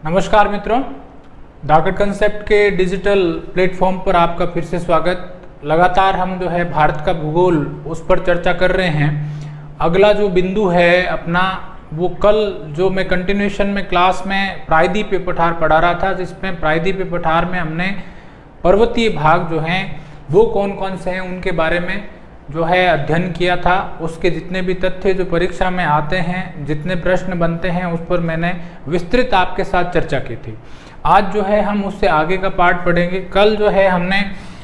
नमस्कार मित्रों, doctor concept के डिजिटल प्लेटफॉर्म पर आपका फिर से स्वागत। लगातार हम जो है भारत का भूगोल उस पर चर्चा कर रहे हैं। अगला जो बिंदु है अपना वो कल जो मैं कंटिन्यूएशन में क्लास में प्रायद्वीपीय पठार पढ़ा रहा था, जिसमें प्रायद्वीपीय पठार में हमने पर्वतीय भाग जो हैं वो कौन कौन से हैं उनके बारे में जो है अध्ययन किया था। उसके जितने भी तथ्य जो परीक्षा में आते हैं, जितने प्रश्न बनते हैं, उस पर मैंने विस्तृत आपके साथ चर्चा की थी। आज जो है हम उससे आगे का पार्ट पढ़ेंगे। कल जो है हमने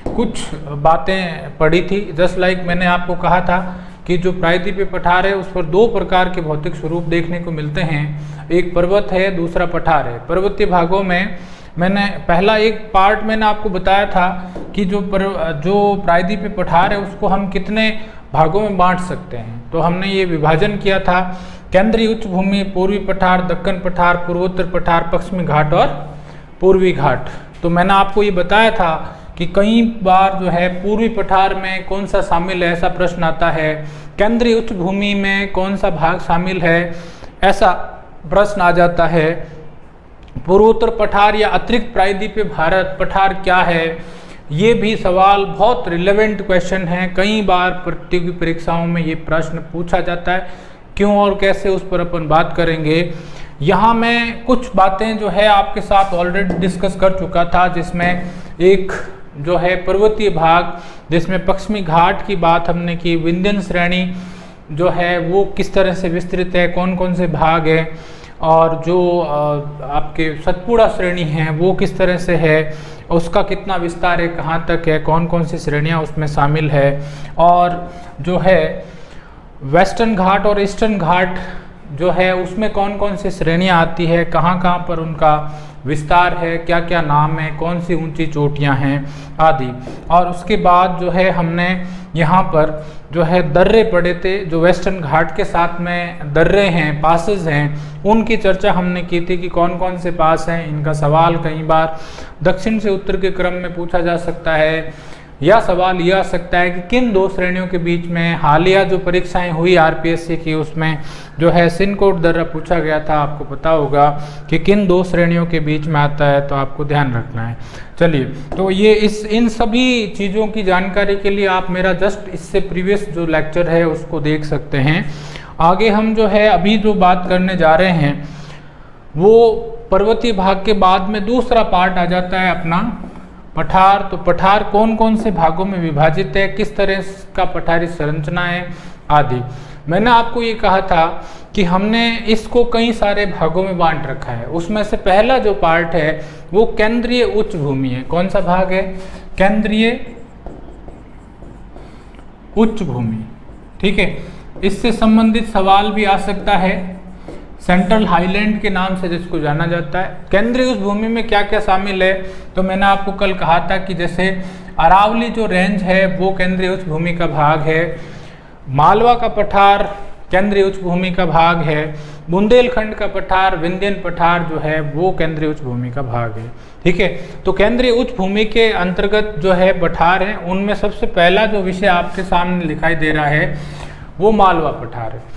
कुछ बातें पढ़ी थी, जस्ट लाइक मैंने आपको कहा था कि जो प्रायद्वीपीय पठार है उस पर दो प्रकार के भौतिक स्वरूप देखने को मिलते हैं, एक पर्वत है, दूसरा पठार है। पर्वतीय भागों में मैंने पहला एक पार्ट मैंने आपको बताया था कि जो प्रायद्वीपीय पठार है उसको हम कितने भागों में बांट सकते हैं। तो हमने ये विभाजन किया था, केंद्रीय उच्च भूमि, पूर्वी पठार, दक्कन पठार, पूर्वोत्तर पठार, पश्चिमी घाट और पूर्वी घाट। तो मैंने आपको ये बताया था कि कई बार जो है पूर्वी पठार में कौन सा शामिल है, ऐसा प्रश्न आता है। केंद्रीय उच्च भूमि में कौन सा भाग शामिल है, ऐसा प्रश्न आ जाता है। पूर्वोत्तर पठार या अतिरिक्त प्रायद्वीपीय भारत पठार क्या है, ये भी सवाल बहुत रिलेवेंट क्वेश्चन है। कई बार प्रतियोगी परीक्षाओं में ये प्रश्न पूछा जाता है, क्यों और कैसे उस पर अपन बात करेंगे। यहाँ मैं कुछ बातें जो है आपके साथ ऑलरेडी डिस्कस कर चुका था, जिसमें एक जो है पर्वतीय भाग, जिसमें पश्चिमी घाट की बात हमने की, विंध्यन श्रेणी जो है वो किस तरह से विस्तृत है, कौन कौन से भाग है, और जो आपके सतपुड़ा श्रेणी है वो किस तरह से है, उसका कितना विस्तार है, कहाँ तक है, कौन कौन सी श्रेणियाँ उसमें शामिल है, और जो है वेस्टर्न घाट और ईस्टर्न घाट जो है उसमें कौन कौन सी श्रेणियाँ आती है, कहाँ कहाँ पर उनका विस्तार है, क्या क्या नाम है, कौन सी ऊंची चोटियाँ हैं आदि। और उसके बाद जो है हमने यहाँ पर जो है दर्रे पढ़े थे, जो वेस्टर्न घाट के साथ में दर्रे हैं, पासेस हैं, उनकी चर्चा हमने की थी कि कौन कौन से पास हैं। इनका सवाल कई बार दक्षिण से उत्तर के क्रम में पूछा जा सकता है, या सवाल यह आ सकता है कि किन दो श्रेणियों के बीच में हालिया जो परीक्षाएं हुई आरपीएससी की उसमें जो है सिनकोट दर्रा पूछा गया था। आपको पता होगा कि किन दो श्रेणियों के बीच में आता है, तो आपको ध्यान रखना है। चलिए, तो ये इन सभी चीज़ों की जानकारी के लिए आप मेरा जस्ट इससे प्रीवियस जो लेक्चर है उसको देख सकते हैं। आगे हम जो है अभी जो बात करने जा रहे हैं वो पर्वतीय भाग के बाद में दूसरा पार्ट आ जाता है अपना पठार। तो पठार कौन कौन से भागों में विभाजित है, किस तरह का पठारी संरचना है आदि। मैंने आपको ये कहा था कि हमने इसको कई सारे भागों में बांट रखा है। उसमें से पहला जो पार्ट है वो केंद्रीय उच्च भूमि है। कौन सा भाग है? केंद्रीय उच्च भूमि। ठीक है, इससे संबंधित सवाल भी आ सकता है, सेंट्रल हाईलैंड के नाम से जिसको जाना जाता है। केंद्रीय उस भूमि में क्या क्या शामिल है, तो मैंने आपको कल कहा था कि जैसे अरावली जो रेंज है वो केंद्रीय उच्च भूमि का भाग है, मालवा का पठार केंद्रीय उच्च भूमि का भाग है, बुंदेलखंड का पठार, विंध्यन पठार जो है वो केंद्रीय उच्च भूमि का भाग है। ठीक है, तो केंद्रीय उच्च भूमि के अंतर्गत जो है पठार है, उनमें सबसे पहला जो विषय आपके सामने दिखाई दे रहा है वो मालवा पठार है।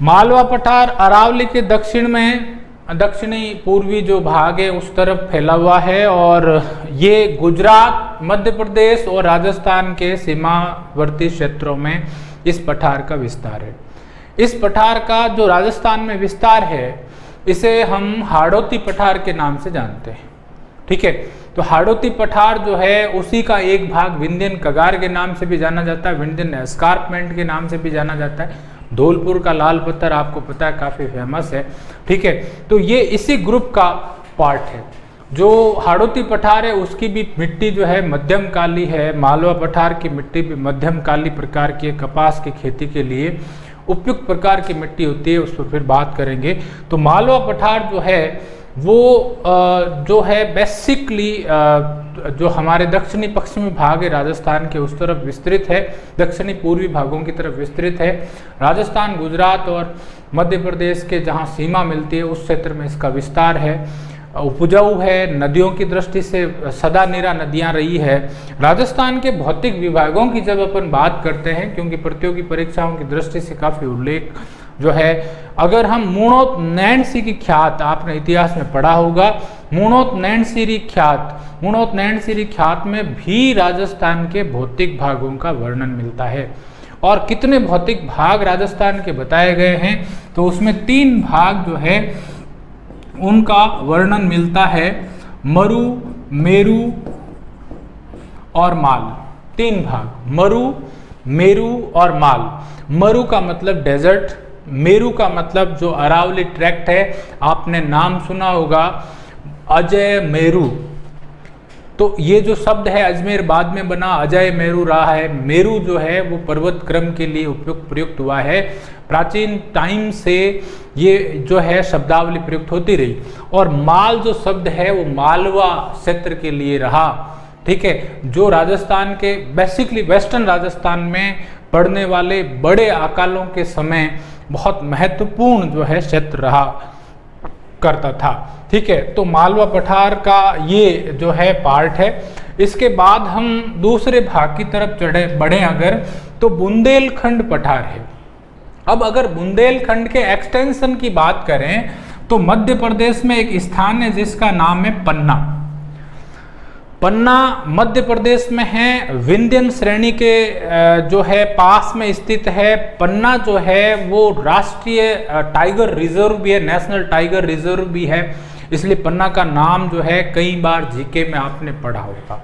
मालवा पठार अरावली के दक्षिण में, दक्षिणी पूर्वी जो भाग है उस तरफ फैला हुआ है, और ये गुजरात, मध्य प्रदेश और राजस्थान के सीमावर्ती क्षेत्रों में इस पठार का विस्तार है। इस पठार का जो राजस्थान में विस्तार है इसे हम हाड़ौती पठार के नाम से जानते हैं। ठीक है, तो हाड़ौती पठार जो है उसी का एक भाग विंध्यन कगार के नाम से भी जाना जाता है, विंध्यन एस्कार्पमेंट के नाम से भी जाना जाता है। धौलपुर का लाल पत्थर आपको पता है काफ़ी फेमस है। ठीक है, तो ये इसी ग्रुप का पार्ट है। जो हाड़ौती पठार है उसकी भी मिट्टी जो है मध्यम काली है, मालवा पठार की मिट्टी भी मध्यम काली प्रकार की है। कपास की खेती के लिए उपयुक्त प्रकार की मिट्टी होती है, उस पर फिर बात करेंगे। तो मालवा पठार जो है वो जो है बेसिकली जो हमारे दक्षिणी पश्चिमी भाग है राजस्थान के उस तरफ विस्तृत है, दक्षिणी पूर्वी भागों की तरफ विस्तृत है। राजस्थान, गुजरात और मध्य प्रदेश के जहाँ सीमा मिलती है उस क्षेत्र में इसका विस्तार है। उपजाऊ है, नदियों की दृष्टि से सदा निरा नदियाँ रही है। राजस्थान के भौतिक विभागों की जब अपन बात करते हैं, क्योंकि प्रतियोगी परीक्षाओं की दृष्टि से काफ़ी उल्लेख जो है, अगर हम मूणोत नैनसिरी ख्यात, आपने इतिहास में पढ़ा होगा, मूणोत नैनसिरी ख्यात में भी राजस्थान के भौतिक भागों का वर्णन मिलता है। और कितने भौतिक भाग राजस्थान के बताए गए हैं, तो उसमें 3 भाग जो है उनका वर्णन मिलता है, मरु, मेरु और माल। 3 भाग, मरु, मेरु और माल। मरु का मतलब डेजर्ट, मेरु का मतलब जो अरावली ट्रैक्ट है, आपने नाम सुना होगा अजय मेरु। तो ये जो शब्द है अजमेर बाद में बना, अजय मेरु रहा है। मेरु जो है वो पर्वत क्रम के लिए उपयुक्त प्रयुक्त हुआ है। प्राचीन टाइम से ये जो है शब्दावली प्रयुक्त होती रही। और माल जो शब्द है वो मालवा क्षेत्र के लिए रहा, ठीक है, जो राजस्थान के बेसिकली वेस्टर्न राजस्थान में पड़ने वाले बड़े अकालों के समय बहुत महत्वपूर्ण जो है क्षेत्र रहा करता था, ठीक है। तो मालवा पठार का ये जो है पार्ट है। इसके बाद हम दूसरे भाग की तरफ बढ़े अगर, तो बुंदेलखंड पठार है। अब अगर बुंदेलखंड के एक्सटेंशन की बात करें तो मध्य प्रदेश में एक स्थान है जिसका नाम है पन्ना। पन्ना मध्य प्रदेश में है, विंध्यन श्रेणी के जो है पास में स्थित है। पन्ना जो है वो राष्ट्रीय टाइगर रिजर्व भी है, नेशनल टाइगर रिजर्व भी है, इसलिए पन्ना का नाम जो है कई बार जीके में आपने पढ़ा होगा।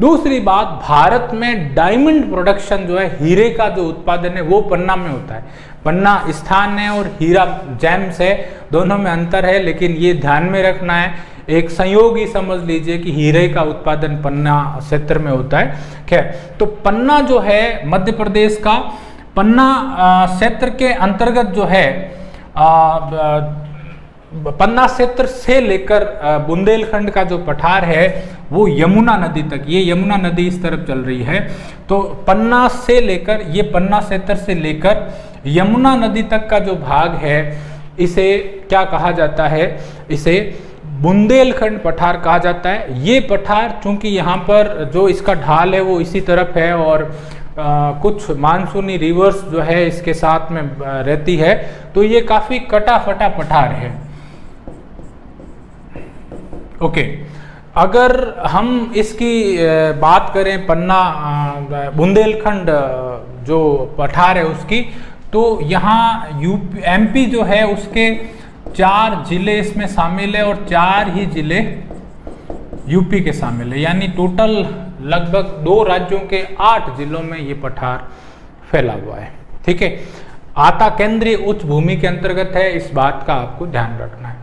दूसरी बात, भारत में डायमंड प्रोडक्शन जो है, हीरे का जो उत्पादन है वो पन्ना में होता है। पन्ना स्थान है और हीरा जेम्स है, दोनों में अंतर है, लेकिन ये ध्यान में रखना है, एक संयोग ही समझ लीजिए कि हीरे का उत्पादन पन्ना क्षेत्र में होता है। खैर, तो पन्ना जो है मध्य प्रदेश का, पन्ना क्षेत्र के अंतर्गत जो है पन्ना क्षेत्र से लेकर बुंदेलखंड का जो पठार है वो यमुना नदी तक, ये यमुना नदी इस तरफ चल रही है, तो पन्ना से लेकर, ये पन्ना क्षेत्र से लेकर यमुना नदी तक का जो भाग है इसे क्या कहा जाता है, इसे बुंदेलखंड पठार कहा जाता है। ये पठार चूंकि यहाँ पर जो इसका ढाल है वो इसी तरफ है और कुछ मानसूनी रिवर्स जो है इसके साथ में रहती है, तो ये काफी कटा फटा पठार है। ओके, अगर हम इसकी बात करें पन्ना बुंदेलखंड जो पठार है उसकी, तो यहाँ यूपी एमपी जो है उसके 4 जिले इसमें शामिल है और 4 ही जिले यूपी के शामिल है, यानी टोटल लगभग 2 राज्यों के 8 जिलों में ये पठार फैला हुआ है, ठीक है। आता केंद्रीय उच्च भूमि के अंतर्गत है, इस बात का आपको ध्यान रखना है।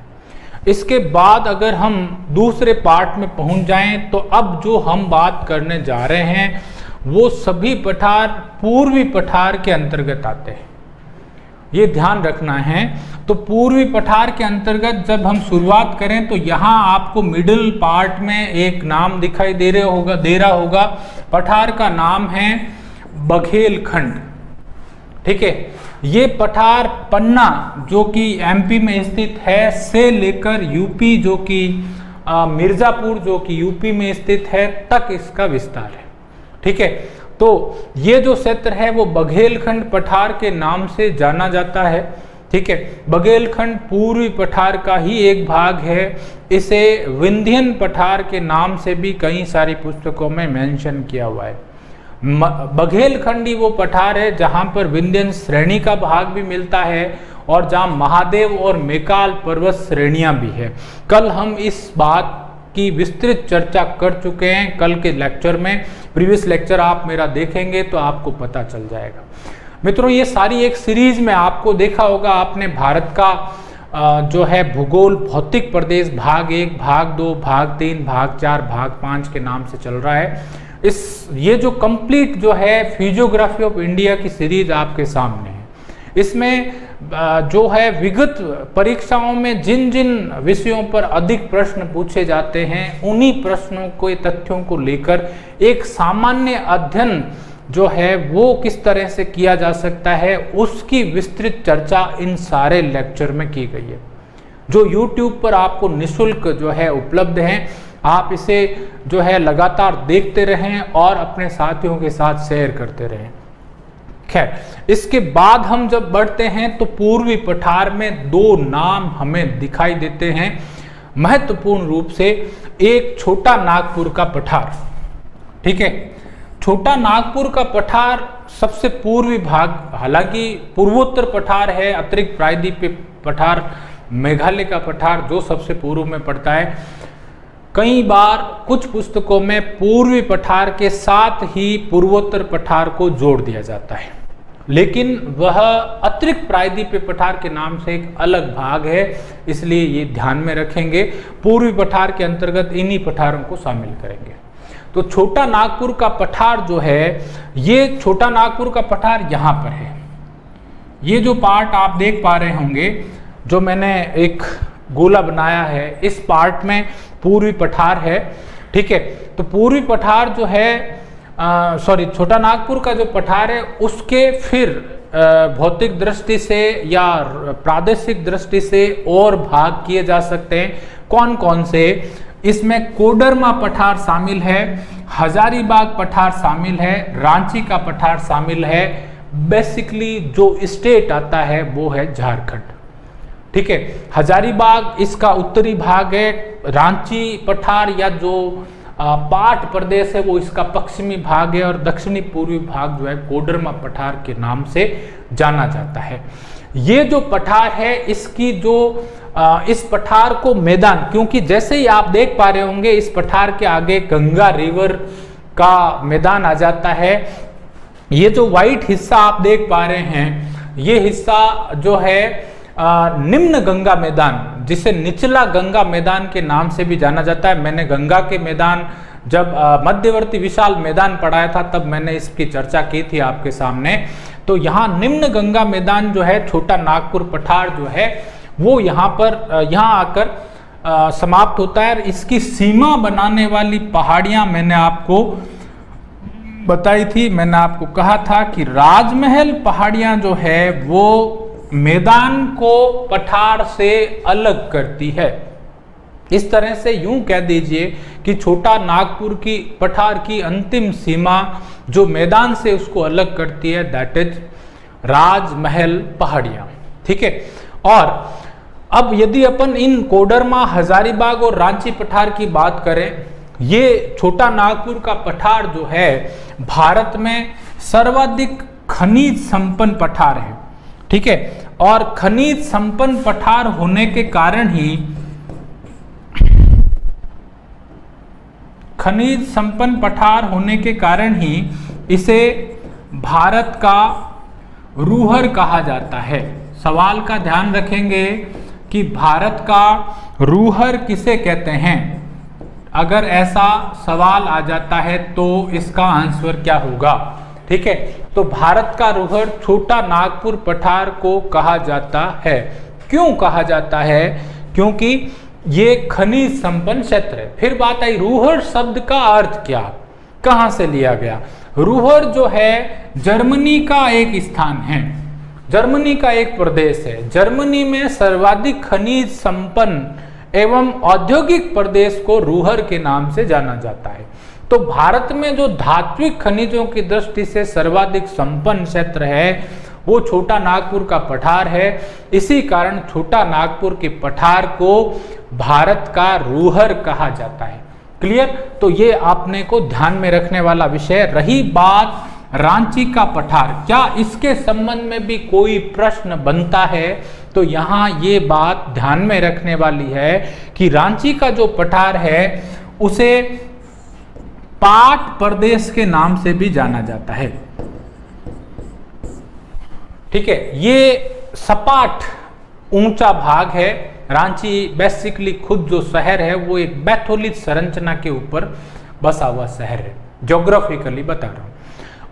इसके बाद अगर हम दूसरे पार्ट में पहुंच जाएं तो अब जो हम बात करने जा रहे हैं वो सभी पठार पूर्वी पठार के अंतर्गत आते हैं, ये ध्यान रखना है। तो पूर्वी पठार के अंतर्गत जब हम शुरुआत करें तो यहाँ आपको मिडिल पार्ट में एक नाम दिखाई दे रहा होगा, पठार का नाम है बघेलखंड, ठीक है। ये पठार पन्ना जो कि एमपी में स्थित है से लेकर यूपी जो कि मिर्जापुर जो कि यूपी में स्थित है तक इसका विस्तार है, ठीक है। तो ये जो क्षेत्र है वो बघेलखंड पठार के नाम से जाना जाता है, ठीक है। बघेलखंड पूर्वी पठार का ही एक भाग है। इसे विंध्यन पठार के नाम से भी कई सारी पुस्तकों में मेंशन किया हुआ है। बघेलखंडी वो पठार है जहां पर विंध्यन श्रेणी का भाग भी मिलता है और जहां महादेव और मेकाल पर्वत श्रेणियां भी है। कल हम इस बात की विस्तृत चर्चा कर चुके हैं, कल के लेक्चर में, प्रीवियस लेक्चर आप मेरा देखेंगे तो आपको पता चल जाएगा। मित्रों, ये सारी एक सीरीज में आपको देखा होगा आपने, भारत का जो है भूगोल भौतिक प्रदेश भाग 1, भाग 2, भाग 3, भाग 4, भाग 5 के नाम से चल रहा है। ये जो कंप्लीट जो है फिजियोग्राफी ऑफ इंडिया की सीरीज आपके सामने है। इसमें जो है विगत परीक्षाओं में जिन जिन विषयों पर अधिक प्रश्न पूछे जाते हैं उन्हीं प्रश्नों को, तथ्यों को लेकर एक सामान्य अध्ययन जो है वो किस तरह से किया जा सकता है उसकी विस्तृत चर्चा इन सारे लेक्चर में की गई है, जो YouTube पर आपको निःशुल्क जो है उपलब्ध हैं। आप इसे जो है लगातार देखते रहें और अपने साथियों के साथ शेयर करते रहें। खैर, इसके बाद हम जब बढ़ते हैं तो पूर्वी पठार में दो नाम हमें दिखाई देते हैं महत्वपूर्ण रूप से। एक छोटा नागपुर का पठार, ठीक है। छोटा नागपुर का पठार सबसे पूर्वी भाग, हालांकि पूर्वोत्तर पठार है, अतिरिक्त प्रायद्वीपीय पठार मेघालय का पठार जो सबसे पूर्व में पड़ता है। कई बार कुछ पुस्तकों में पूर्वी पठार के साथ ही पूर्वोत्तर पठार को जोड़ दिया जाता है, लेकिन वह अतिरिक्त प्रायद्वीपीय पठार के नाम से एक अलग भाग है, इसलिए ये ध्यान में रखेंगे। पूर्वी पठार के अंतर्गत इन्हीं पठारों को शामिल करेंगे। तो छोटा नागपुर का पठार जो है, ये छोटा नागपुर का पठार यहाँ पर है। ये जो पार्ट आप देख पा रहे होंगे, जो मैंने एक गोला बनाया है, इस पार्ट में पूर्वी पठार है, ठीक है। तो पूर्वी पठार जो है, छोटा नागपुर का जो पठार है, उसके फिर भौतिक दृष्टि से या प्रादेशिक दृष्टि से और भाग किए जा सकते हैं। कौन कौन से? इसमें कोडरमा पठार शामिल है, हजारीबाग पठार शामिल है, रांची का पठार शामिल है। बेसिकली जो स्टेट आता है वो है झारखंड, ठीक है। हजारीबाग इसका उत्तरी भाग है, रांची पठार या जो पाट प्रदेश है वो इसका पश्चिमी भाग है, और दक्षिणी पूर्वी भाग जो है कोडरमा पठार के नाम से जाना जाता है। ये जो पठार है, इसकी जो इस पठार को मैदान, क्योंकि जैसे ही आप देख पा रहे होंगे इस पठार के आगे गंगा रिवर का मैदान आ जाता है। ये जो व्हाइट हिस्सा आप देख पा रहे हैं, ये हिस्सा जो है निम्न गंगा मैदान, जिसे निचला गंगा मैदान के नाम से भी जाना जाता है। मैंने गंगा के मैदान जब मध्यवर्ती विशाल मैदान पढ़ाया था तब मैंने इसकी चर्चा की थी आपके सामने। तो यहाँ निम्न गंगा मैदान जो है, छोटा नागपुर पठार जो है, वो यहाँ पर यहाँ आकर समाप्त होता है। इसकी सीमा बनाने वाली पहाड़ियाँ मैंने आपको बताई थी। मैंने आपको कहा था कि राजमहल पहाड़ियाँ जो है वो मैदान को पठार से अलग करती है। इस तरह से यूं कह दीजिए कि छोटा नागपुर की पठार की अंतिम सीमा जो मैदान से उसको अलग करती है, दैट इज राजमहल पहाड़ियां, ठीक है। और अब यदि अपन इन कोडरमा, हजारीबाग और रांची पठार की बात करें, ये छोटा नागपुर का पठार जो है भारत में सर्वाधिक खनिज संपन्न पठार है, ठीक है। और खनिज संपन्न पठार होने के कारण ही, खनिज संपन्न पठार होने के कारण ही इसे भारत का रूहर कहा जाता है। सवाल का ध्यान रखेंगे कि भारत का रूहर किसे कहते हैं। अगर ऐसा सवाल आ जाता है तो इसका आंसर क्या होगा, ठीक है। तो भारत का रूहर छोटा नागपुर पठार को कहा जाता है। क्यों कहा जाता है? क्योंकि ये खनिज संपन्न क्षेत्र है। फिर बात आई रूहर शब्द का अर्थ क्या, कहां से लिया गया। रूहर जो है जर्मनी का एक स्थान है, जर्मनी का एक प्रदेश है। जर्मनी में सर्वाधिक खनिज संपन्न एवं औद्योगिक प्रदेश को रूहर के नाम से जाना जाता है। तो भारत में जो धात्विक खनिजों की दृष्टि से सर्वाधिक संपन्न क्षेत्र है वो छोटा नागपुर का पठार है। इसी कारण छोटा नागपुर के पठार को भारत का रूहर कहा जाता है। क्लियर? तो ये आपने को ध्यान में रखने वाला विषय। रही बात रांची का पठार, क्या इसके संबंध में भी कोई प्रश्न बनता है? तो यहाँ ये बात ध्यान में रखने वाली है कि रांची का जो पठार है उसे पाट प्रदेश के नाम से भी जाना जाता है, ठीक है। ये सपाट ऊंचा भाग है। रांची बेसिकली खुद जो शहर है वो एक बैथोलित संरचना के ऊपर बसा हुआ शहर है, ज्योग्राफिकली बता रहा हूं।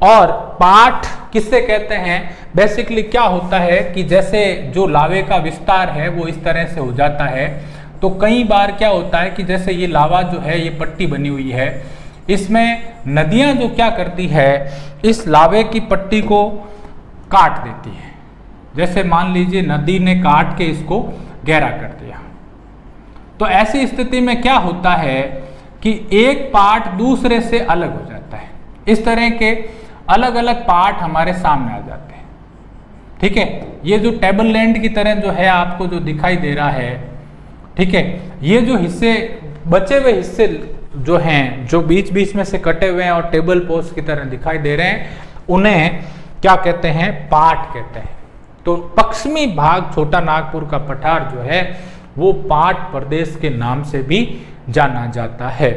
और पाट किससे कहते हैं? बेसिकली क्या होता है कि जैसे जो लावे का विस्तार है वो इस तरह से हो जाता है, तो कई बार क्या होता है कि जैसे ये लावा जो है, ये पट्टी बनी हुई है, इसमें नदियां जो क्या करती है, इस लावे की पट्टी को काट देती है। जैसे मान लीजिए नदी ने काट के इसको गहरा कर दिया, तो ऐसी स्थिति में क्या होता है कि एक पार्ट दूसरे से अलग हो जाता है। इस तरह के अलग अलग पार्ट हमारे सामने आ जाते हैं। ठीक है, ये जो टेबल लैंड की तरह जो है आपको जो दिखाई दे रहा है, ठीक है, ये जो हिस्से बचे हुए हिस्से जो हैं, जो बीच बीच में से कटे हुए हैं और टेबल पोस्ट की तरह दिखाई दे रहे हैं, उन्हें क्या कहते हैं? पाट कहते हैं। तो पश्चिमी भाग छोटा नागपुर का पठार जो है वो पाट प्रदेश के नाम से भी जाना जाता है।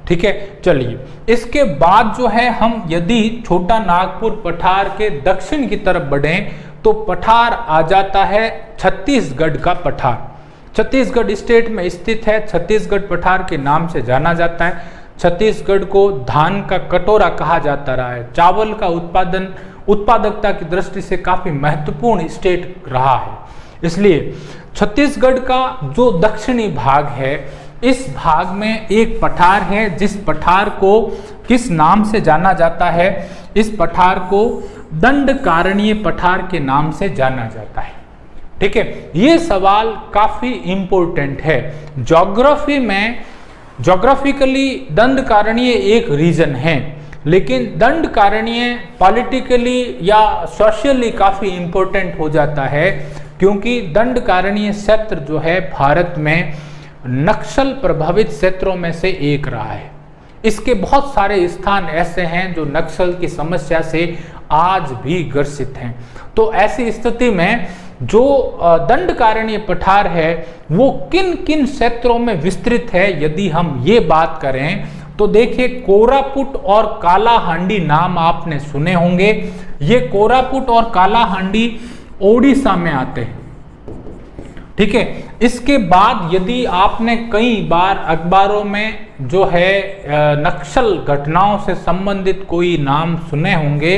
ठीक है, चलिए इसके बाद जो है हम यदि छोटा नागपुर पठार के दक्षिण की तरफ बढ़ें तो पठार आ जाता है छत्तीसगढ़ का पठार। छत्तीसगढ़ स्टेट में स्थित है, छत्तीसगढ़ पठार के नाम से जाना जाता है। छत्तीसगढ़ को धान का कटोरा कहा जाता रहा है। चावल का उत्पादकता की दृष्टि से काफी महत्वपूर्ण स्टेट रहा है, इसलिए छत्तीसगढ़ का जो दक्षिणी भाग है, इस भाग में एक पठार है जिस पठार को किस नाम से जाना जाता है? इस पठार को दंडकारण्य पठार के नाम से जाना जाता है। ठीक है, ये सवाल काफी इंपॉर्टेंट है। ज्योग्राफी में ज्योग्राफिकली दंडकारण्य एक रीजन है, लेकिन दंडकारण्य पॉलिटिकली या सोशली काफी इंपॉर्टेंट हो जाता है, क्योंकि दंडकारण्य क्षेत्र जो है भारत में नक्सल प्रभावित क्षेत्रों में से एक रहा है। इसके बहुत सारे स्थान ऐसे हैं जो नक्सल की समस्या से आज भी ग्रसित हैं। तो ऐसी स्थिति में जो दंडकारण्य पठार है वो किन किन क्षेत्रों में विस्तृत है, यदि हम ये बात करें तो देखिए, कोरापुट और कालाहांडी नाम आपने सुने होंगे। ये कोरापुट और कालाहांडी ओडिशा में आते हैं। ठीक है, इसके बाद यदि आपने कई बार अखबारों में जो है नक्सल घटनाओं से संबंधित कोई नाम सुने होंगे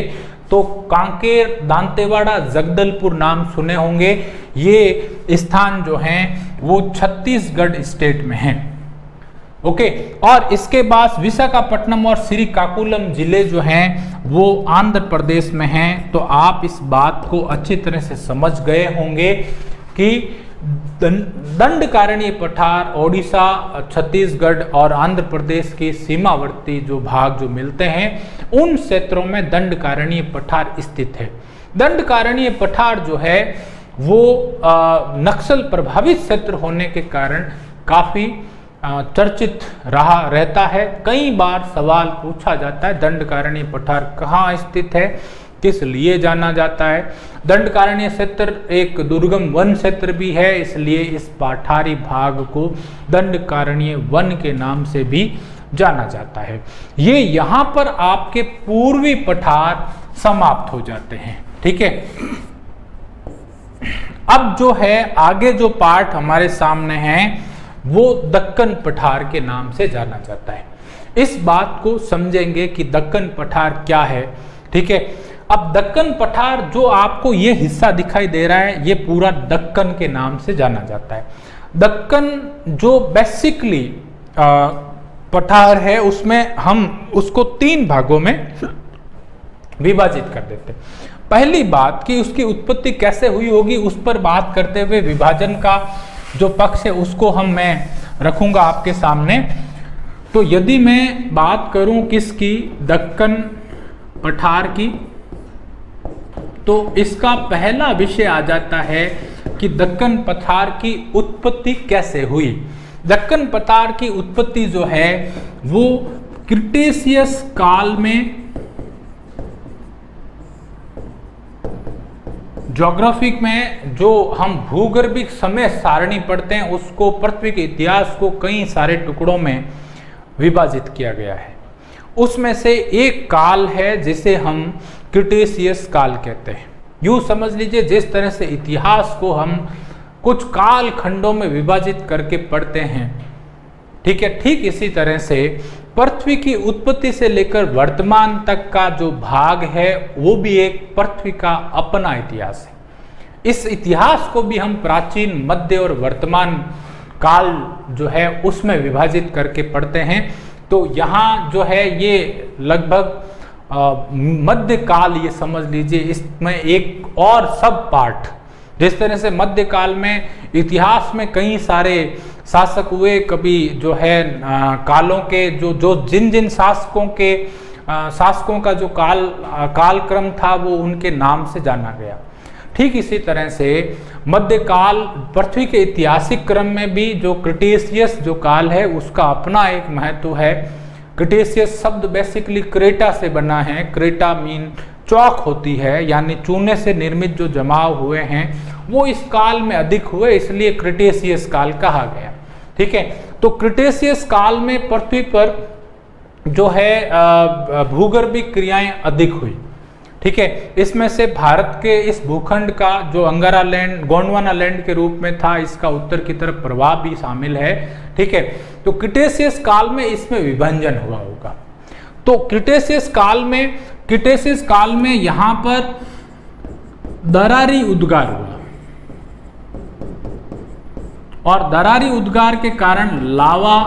तो कांकेर, दांतेवाड़ा, जगदलपुर नाम सुने होंगे। ये स्थान जो हैं वो छत्तीसगढ़ स्टेट में हैं। ओके, और इसके बाद विशाखापट्टनम और श्रीकाकुलम जिले जो हैं वो आंध्र प्रदेश में हैं। तो आप इस बात को अच्छी तरह से समझ गए होंगे कि दंडकारण्य पठार ओडिशा, छत्तीसगढ़ और आंध्र प्रदेश के सीमावर्ती जो भाग जो मिलते हैं, उन क्षेत्रों में दंडकारण्य पठार स्थित है। दंडकारण्य पठार जो है वो नक्सल प्रभावित क्षेत्र होने के कारण काफी चर्चित रहता है। कई बार सवाल पूछा जाता है दंडकारण्य पठार कहाँ स्थित है, किस लिए जाना जाता है। दंडकारण्य क्षेत्र एक दुर्गम वन क्षेत्र भी है, इसलिए इस पठारी भाग को दंडकारण्य वन के नाम से भी जाना जाता है। ये यहाँ पर आपके पूर्वी पठार समाप्त हो जाते हैं। ठीक है, अब जो है आगे जो पार्ट हमारे सामने है वो दक्कन पठार के नाम से जाना जाता है। इस बात को समझेंगे कि दक्कन पठार क्या है। ठीक है, अब दक्कन पठार जो आपको ये हिस्सा दिखाई दे रहा है, ये पूरा दक्कन के नाम से जाना जाता है। दक्कन जो बेसिकली पठार है उसमें हम उसको 3 भागों में विभाजित कर देते हैं। पहली बात कि उसकी उत्पत्ति कैसे हुई होगी उस पर बात करते हुए विभाजन का जो पक्ष है उसको मैं रखूंगा आपके सामने। तो यदि मैं बात करूं किसकी, दक्कन पठार की, तो इसका पहला विषय आ जाता है कि दक्कन पठार की उत्पत्ति कैसे हुई। दक्कन पठार की उत्पत्ति जो है वो क्रिटेशियस काल में, ज्योग्राफिक में जो हम भूगर्भिक समय सारणी पढ़ते हैं उसको, पृथ्वी के इतिहास को कई सारे टुकड़ों में विभाजित किया गया है। उसमें से एक काल है जिसे हम क्रिटेशियस काल कहते हैं। यूं समझ लीजिए जिस तरह से इतिहास को हम कुछ काल खंडों में विभाजित करके पढ़ते हैं, ठीक है, ठीक इसी तरह से पृथ्वी की उत्पत्ति से लेकर वर्तमान तक का जो भाग है वो भी एक पृथ्वी का अपना इतिहास है। इस इतिहास को भी हम प्राचीन, मध्य और वर्तमान काल जो है उसमें विभाजित करके पढ़ते हैं। तो यहाँ जो है ये लगभग मध्य काल, ये समझ लीजिए, इसमें एक और सब पार्ट, जिस तरह से मध्य काल में इतिहास में कई सारे शासक हुए, कभी जो है कालों के जो जिन जिन शासकों के शासकों का जो कालक्रम था वो उनके नाम से जाना गया। ठीक इसी तरह से मध्यकाल पृथ्वी के ऐतिहासिक क्रम में भी जो क्रिटेशियस जो काल है उसका अपना एक महत्व है। क्रिटेशियस शब्द बेसिकली क्रेटा से बना है। क्रेटा मीन चौक होती है, यानी चूने से निर्मित जो जमाव हुए हैं वो इस काल में अधिक हुए, इसलिए क्रिटेशियस काल कहा गया। ठीक है, तो क्रिटेशियस काल में पृथ्वी पर जो है भूगर्भिक क्रियाएं अधिक हुई। ठीक है, इसमें से भारत के इस भूखंड का जो अंगारा लैंड गोंडवाना लैंड के रूप में था, इसका उत्तर की तरफ प्रभाव भी शामिल है। ठीक है, तो क्रिटेशियस काल में इसमें विभंजन हुआ होगा। तो क्रिटेशियस काल में यहां पर दरारी उद्गार हुआ और दरारी उद्गार के कारण लावा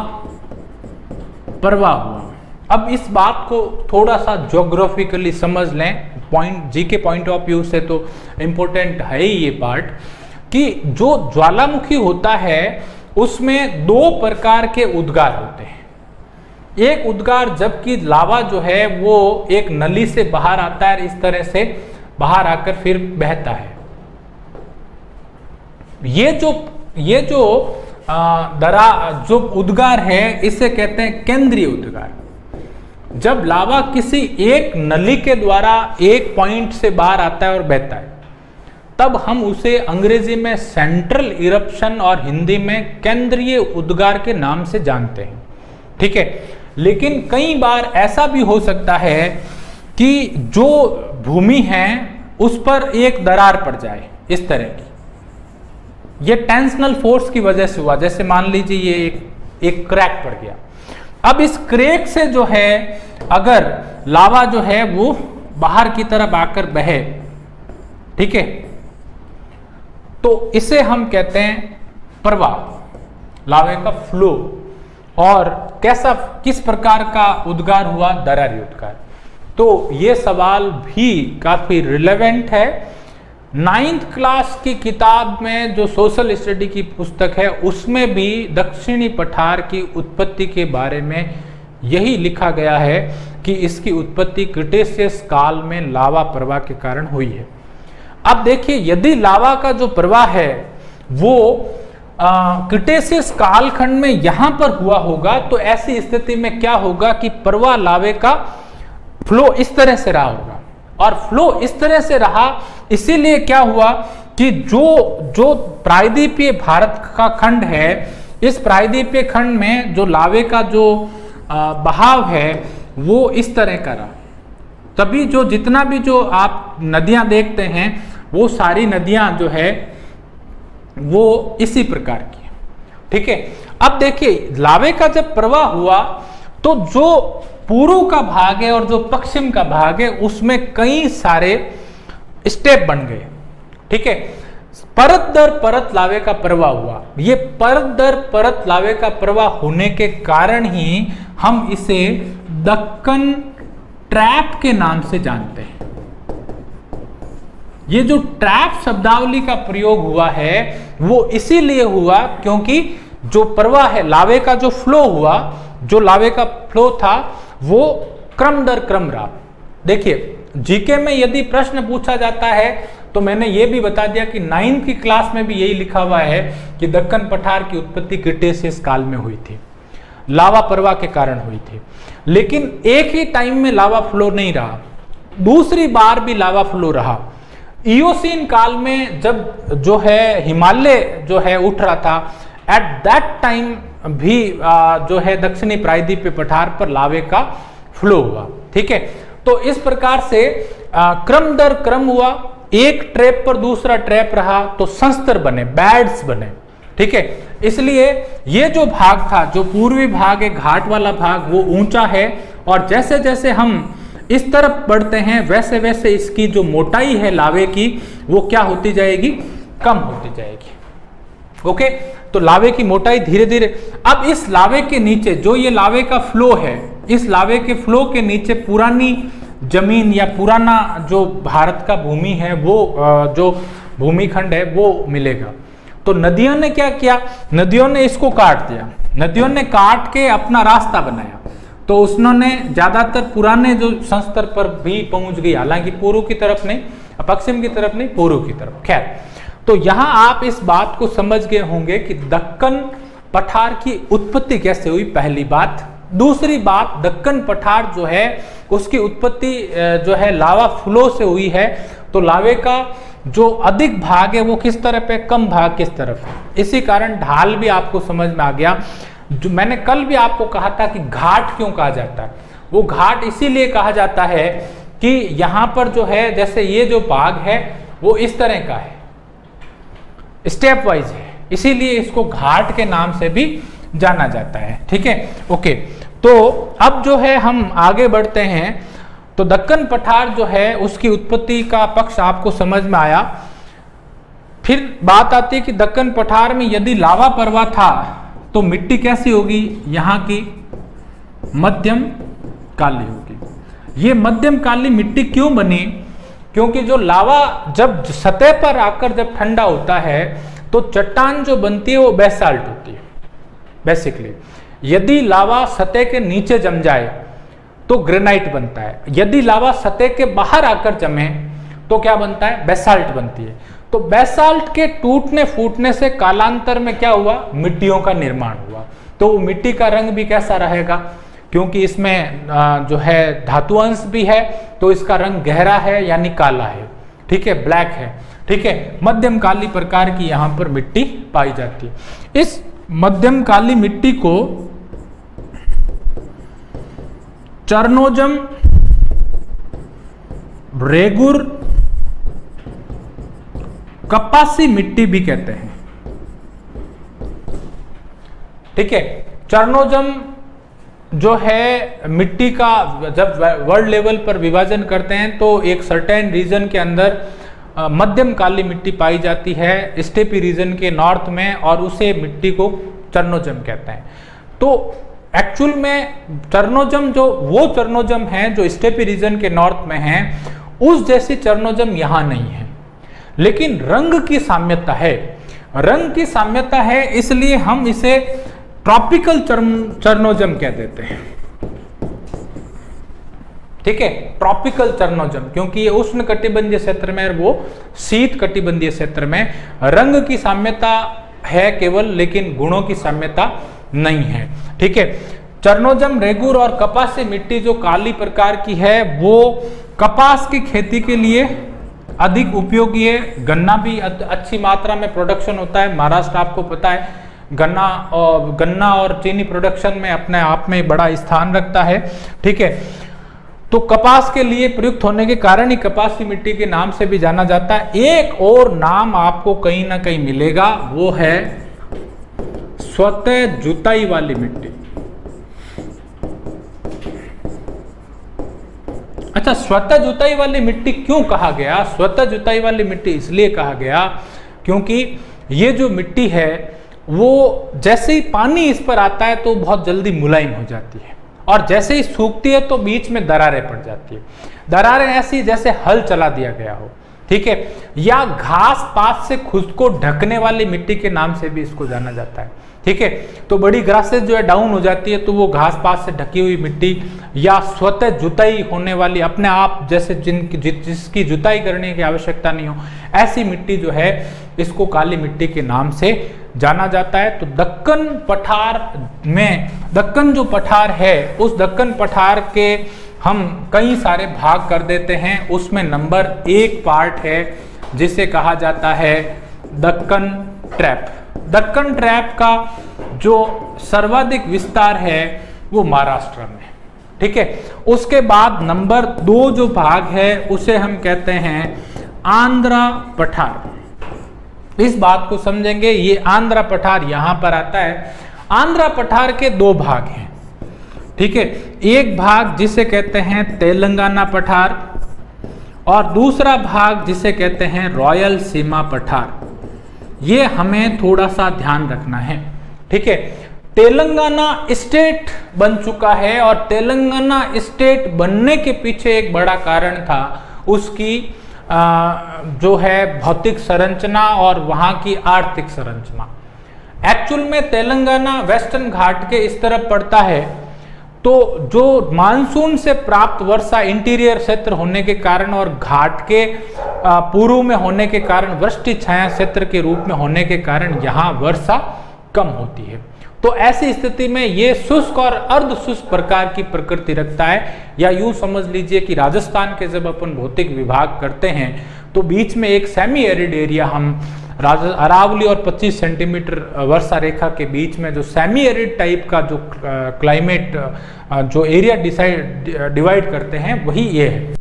प्रवाह हुआ। अब इस बात को थोड़ा सा ज्योग्राफिकली समझ लें, जी के पॉइंट ऑफ व्यू से तो इम्पोर्टेंट है ही ये पार्ट, कि जो ज्वालामुखी होता है उसमें दो प्रकार के उद्गार होते हैं। एक उद्गार जबकि लावा जो है वो एक नली से बाहर आता है, इस तरह से बाहर आकर फिर बहता है। ये जो जो उद्गार है इसे कहते हैं केंद्रीय उद्गार। जब लावा किसी एक नली के द्वारा एक पॉइंट से बाहर आता है और बहता है, तब हम उसे अंग्रेजी में सेंट्रल इरप्शन और हिंदी में केंद्रीय उद्गार के नाम से जानते हैं। ठीक है, लेकिन कई बार ऐसा भी हो सकता है कि जो भूमि है उस पर एक दरार पड़ जाए, इस तरह की। ये टेंशनल फोर्स की वजह से हुआ। जैसे मान लीजिए ये एक क्रैक पड़ गया। अब इस क्रैक से जो है अगर लावा जो है वो बाहर की तरफ आकर बहे, ठीक है, तो इसे हम कहते हैं प्रवाह, लावे का फ्लो। और किस प्रकार का उद्गार हुआ? दरारी उद्गार। तो ये सवाल भी काफी रिलेवेंट है। 9th क्लास की किताब में जो सोशल स्टडी की पुस्तक है उसमें भी दक्षिणी पठार की उत्पत्ति के बारे में यही लिखा गया है कि इसकी उत्पत्ति क्रिटेशियस काल में लावा प्रवाह के कारण हुई है। अब देखिए, यदि लावा का जो प्रवाह है वो क्रिटेशियस कालखंड में यहां पर हुआ होगा, तो ऐसी स्थिति में क्या होगा कि प्रवाह लावे का फ्लो इस तरह से रहा होगा। और फ्लो इस तरह से रहा इसीलिए क्या हुआ कि जो प्रायद्वीपीय भारत का खंड है, इस प्रायद्वीपीय खंड में जो लावे का जो बहाव है वो इस तरह का रहा। तभी जो जितना भी जो आप नदियां देखते हैं वो सारी नदियां जो है वो इसी प्रकार की है। ठीक है, अब देखिए लावे का जब प्रवाह हुआ तो जो पूर्व का भाग है और जो पश्चिम का भाग है उसमें कई सारे स्टेप बन गए। ठीक है, परत दर परत लावे का प्रवाह हुआ। ये परत दर परत लावे का प्रवाह होने के कारण ही हम इसे दक्कन ट्रैप के नाम से जानते हैं। ये जो ट्रैप शब्दावली का प्रयोग हुआ है वो इसीलिए हुआ क्योंकि जो प्रवाह है लावे का जो फ्लो हुआ, जो लावे का फ्लो था वो क्रम दर क्रम रहा। देखिए, जीके में यदि प्रश्न पूछा जाता है तो मैंने ये भी बता दिया कि 9th की क्लास में भी यही लिखा हुआ है कि दक्कन पठार की उत्पत्ति क्रिटेशियस काल में हुई थी, लावा प्रवाह के कारण हुई थी। लेकिन एक ही टाइम में लावा फ्लो नहीं रहा, दूसरी बार भी लावा फ्लो रहा। इयोसीन काल में जब जो है हिमालय जो है उठ रहा था, एट दैट टाइम भी जो है दक्षिणी प्रायद्वीपीय पठार पर लावे का फ्लो हुआ। ठीक है, तो इस प्रकार से क्रम दर क्रम हुआ। एक ट्रैप पर दूसरा ट्रैप रहा तो संस्तर बने, बैड्स बने। ठीक है, इसलिए ये जो भाग था, जो पूर्वी भाग है घाट वाला भाग, वो ऊंचा है और जैसे जैसे हम इस तरफ बढ़ते हैं वैसे वैसे इसकी जो मोटाई है लावे की वो क्या होती जाएगी? कम होती जाएगी। ओके, तो लावे की मोटाई धीरे धीरे, अब इस लावे के नीचे जो ये लावे का फ्लो है, इस लावे के फ्लो के नीचे पुरानी जमीन या पुराना जो भारत का भूमि है वो जो भूमिखंड है वो मिलेगा। तो नदियों ने क्या किया? नदियों ने इसको काट दिया, नदियों ने काट के अपना रास्ता बनाया। तो तो उन्होंने ज्यादातर पुराने जो संस्तर पर भी पहुंच गई, हालांकि पूर्व की तरफ नहीं, पश्चिम की तरफ नहीं, पूर्व की तरफ। खैर, तो यहां आप इस बात को समझ गए होंगे कि दक्कन पठार की उत्पत्ति कैसे हुई, पहली बात। दूसरी बात, दक्कन पठार जो है उसकी उत्पत्ति जो है लावा फ्लो से हुई है। तो लावे का जो अधिक भाग है वो किस तरफ है, कम भाग किस तरफ है, इसी कारण ढाल भी आपको समझ में आ गया। जो मैंने कल भी आपको कहा था कि घाट क्यों कहा जाता है, वो घाट इसीलिए कहा जाता है कि यहां पर जो है, जैसे ये जो भाग है वो इस तरह का है, स्टेप वाइज है, इसीलिए इसको घाट के नाम से भी जाना जाता है। ठीक है, ओके। तो अब जो है हम आगे बढ़ते हैं। तो दक्कन पठार जो है उसकी उत्पत्ति का पक्ष आपको समझ में आया। फिर बात आती है कि दक्कन पठार में यदि लावा परवा था तो मिट्टी कैसी होगी, यहाँ की मध्यम काली होगी। ये मध्यम काली मिट्टी क्यों बनी, क्योंकि जो लावा जब सतह पर आकर जब ठंडा होता है तो चट्टान जो बनती है वो बेसाल्ट होती है बेसिकली। यदि लावा सतह के नीचे जम जाए तो ग्रेनाइट बनता है, यदि लावा सतह के बाहर आकर जमे तो क्या बनता है, बेसाल्ट बनती है। तो बेसाल्ट के टूटने फूटने से कालांतर में क्या हुआ, मिट्टियों का निर्माण हुआ। तो मिट्टी का रंग भी कैसा रहेगा, क्योंकि इसमें जो है धातु अंश भी है, तो इसका रंग गहरा है यानी काला है। ठीक है, ब्लैक है। ठीक है, मध्यम काली प्रकार की यहां पर मिट्टी पाई जाती है। इस मध्यम काली मिट्टी को चर्नोजम, रेगुर, कपासी मिट्टी भी कहते हैं। ठीक है, चर्नोजम जो है मिट्टी का जब वर्ल्ड लेवल पर विभाजन करते हैं तो एक सर्टेन रीजन के अंदर मध्यम काली मिट्टी पाई जाती है, स्टेपी रीजन के नॉर्थ में, और उसे मिट्टी को चर्नोजम कहते हैं। तो एक्चुअल में चर्नोजम जो वो चर्नोजम है जो स्टेपी रीजन के नॉर्थ में है, उस जैसी चर्नोजम यहां नहीं है, लेकिन रंग की साम्यता है। रंग की साम्यता है, इसलिए हम इसे ट्रॉपिकल चर्नोजम कह देते हैं। ठीक है, ट्रॉपिकल चर्नोजम, क्योंकि ये उष्ण कटिबंधीय क्षेत्र में, वो शीत कटिबंधीय क्षेत्र में। रंग की साम्यता है केवल, लेकिन गुणों की साम्यता नहीं है। ठीक है, चर्नोजम, रेगुर और कपासी मिट्टी जो काली प्रकार की है वो कपास की खेती के लिए अधिक उपयोगी है। गन्ना भी अच्छी मात्रा में प्रोडक्शन होता है, महाराष्ट्र आपको पता है गन्ना और चीनी प्रोडक्शन में अपने आप में बड़ा स्थान रखता है। ठीक है, तो कपास के लिए प्रयुक्त होने के कारण ही कपासी मिट्टी के नाम से भी जाना जाता है। एक और नाम आपको कहीं ना कहीं मिलेगा, वो है स्वतः जुताई वाली मिट्टी। अच्छा, स्वतः जुताई वाली मिट्टी क्यों कहा गया? स्वतः जुताई वाली मिट्टी इसलिए कहा गया क्योंकि ये जो मिट्टी है वो जैसे ही पानी इस पर आता है तो बहुत जल्दी मुलायम हो जाती है, और जैसे ही सूखती है तो बीच में दरारें पड़ जाती है। दरारें ऐसी जैसे हल चला दिया गया हो। ठीक है, या घास पात से खुद को ढकने वाली मिट्टी के नाम से भी इसको जाना जाता है। ठीक है, तो बड़ी ग्रासेस जो है डाउन हो जाती है तो वो घास पात से ढकी हुई मिट्टी, या स्वतः जुताई होने वाली, अपने आप जैसे जिसकी जुताई करने की आवश्यकता नहीं हो, ऐसी मिट्टी जो है इसको काली मिट्टी के नाम से जाना जाता है। तो दक्कन पठार में, दक्कन जो पठार है उस दक्कन पठार के हम कई सारे भाग कर देते हैं। उसमें नंबर 1 पार्ट है जिसे कहा जाता है दक्कन ट्रैप। दक्कन ट्रैप का जो सर्वाधिक विस्तार है वो महाराष्ट्र में। ठीक है, उसके बाद नंबर 2 जो भाग है उसे हम कहते हैं आंध्रा पठार। इस बात को समझेंगे, ये आंध्रा पठार यहां पर आता है। आंध्रा पठार के 2 भाग हैं। ठीक है, एक भाग जिसे कहते हैं तेलंगाना पठार और दूसरा भाग जिसे कहते हैं रॉयल सीमा पठार। ये हमें थोड़ा सा ध्यान रखना है। ठीक है, तेलंगाना स्टेट बन चुका है और तेलंगाना स्टेट बनने के पीछे एक बड़ा कारण था उसकी जो है भौतिक संरचना और वहां की आर्थिक संरचना। एक्चुअल में तेलंगाना वेस्टर्न घाट के इस तरफ पड़ता है तो जो मानसून से प्राप्त वर्षा इंटीरियर क्षेत्र होने के कारण और घाट के पूर्व में होने के कारण, वृष्टि छाया क्षेत्र के रूप में होने के कारण यहाँ वर्षा कम होती है। तो ऐसी स्थिति में ये शुष्क और अर्ध शुष्क प्रकार की प्रकृति रखता है, या यूं समझ लीजिए कि राजस्थान के जब अपन भौतिक विभाग करते हैं तो बीच में एक सेमी एरिड एरिया, हम अरावली और 25 सेंटीमीटर वर्षा रेखा के बीच में जो सेमी एरिड टाइप का जो क्लाइमेट जो एरिया डिवाइड करते हैं वही ये है।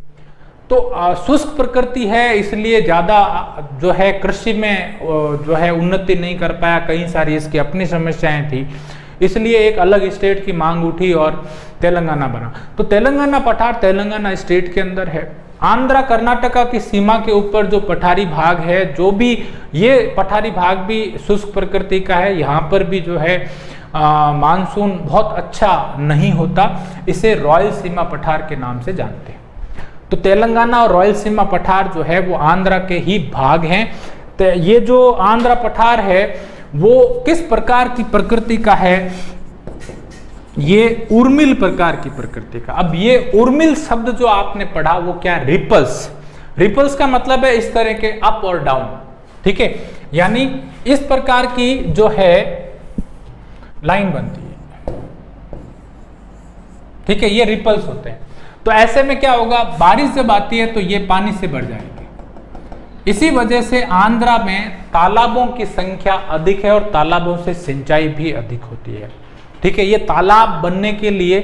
तो शुष्क प्रकृति है, इसलिए ज़्यादा जो है कृषि में जो है उन्नति नहीं कर पाया, कई सारी इसकी अपनी समस्याएं थी, इसलिए एक अलग स्टेट की मांग उठी और तेलंगाना बना। तो तेलंगाना पठार तेलंगाना स्टेट के अंदर है। आंध्रा कर्नाटका की सीमा के ऊपर जो पठारी भाग है, जो भी ये पठारी भाग भी शुष्क प्रकृति का है, यहाँ पर भी जो है मानसून बहुत अच्छा नहीं होता, इसे रॉयल सीमा पठार के नाम से जानते हैं। तो तेलंगाना और रॉयल सीमा पठार जो है वो आंध्रा के ही भाग हैं। तो ये जो आंध्रा पठार है वो किस प्रकार की प्रकृति का है, ये उर्मिल प्रकार की प्रकृति का। अब ये उर्मिल शब्द जो आपने पढ़ा वो क्या, रिपल्स। रिपल्स का मतलब है इस तरह के अप और डाउन, ठीक है, यानी इस प्रकार की जो है लाइन बनती है, ठीक है, ये रिपल्स होते हैं। तो ऐसे में क्या होगा, बारिश जब आती है तो ये पानी से भर जाएंगे। इसी वजह से आंध्रा में तालाबों की संख्या अधिक है और तालाबों से सिंचाई भी अधिक होती है, ठीक है। ये तालाब बनने के लिए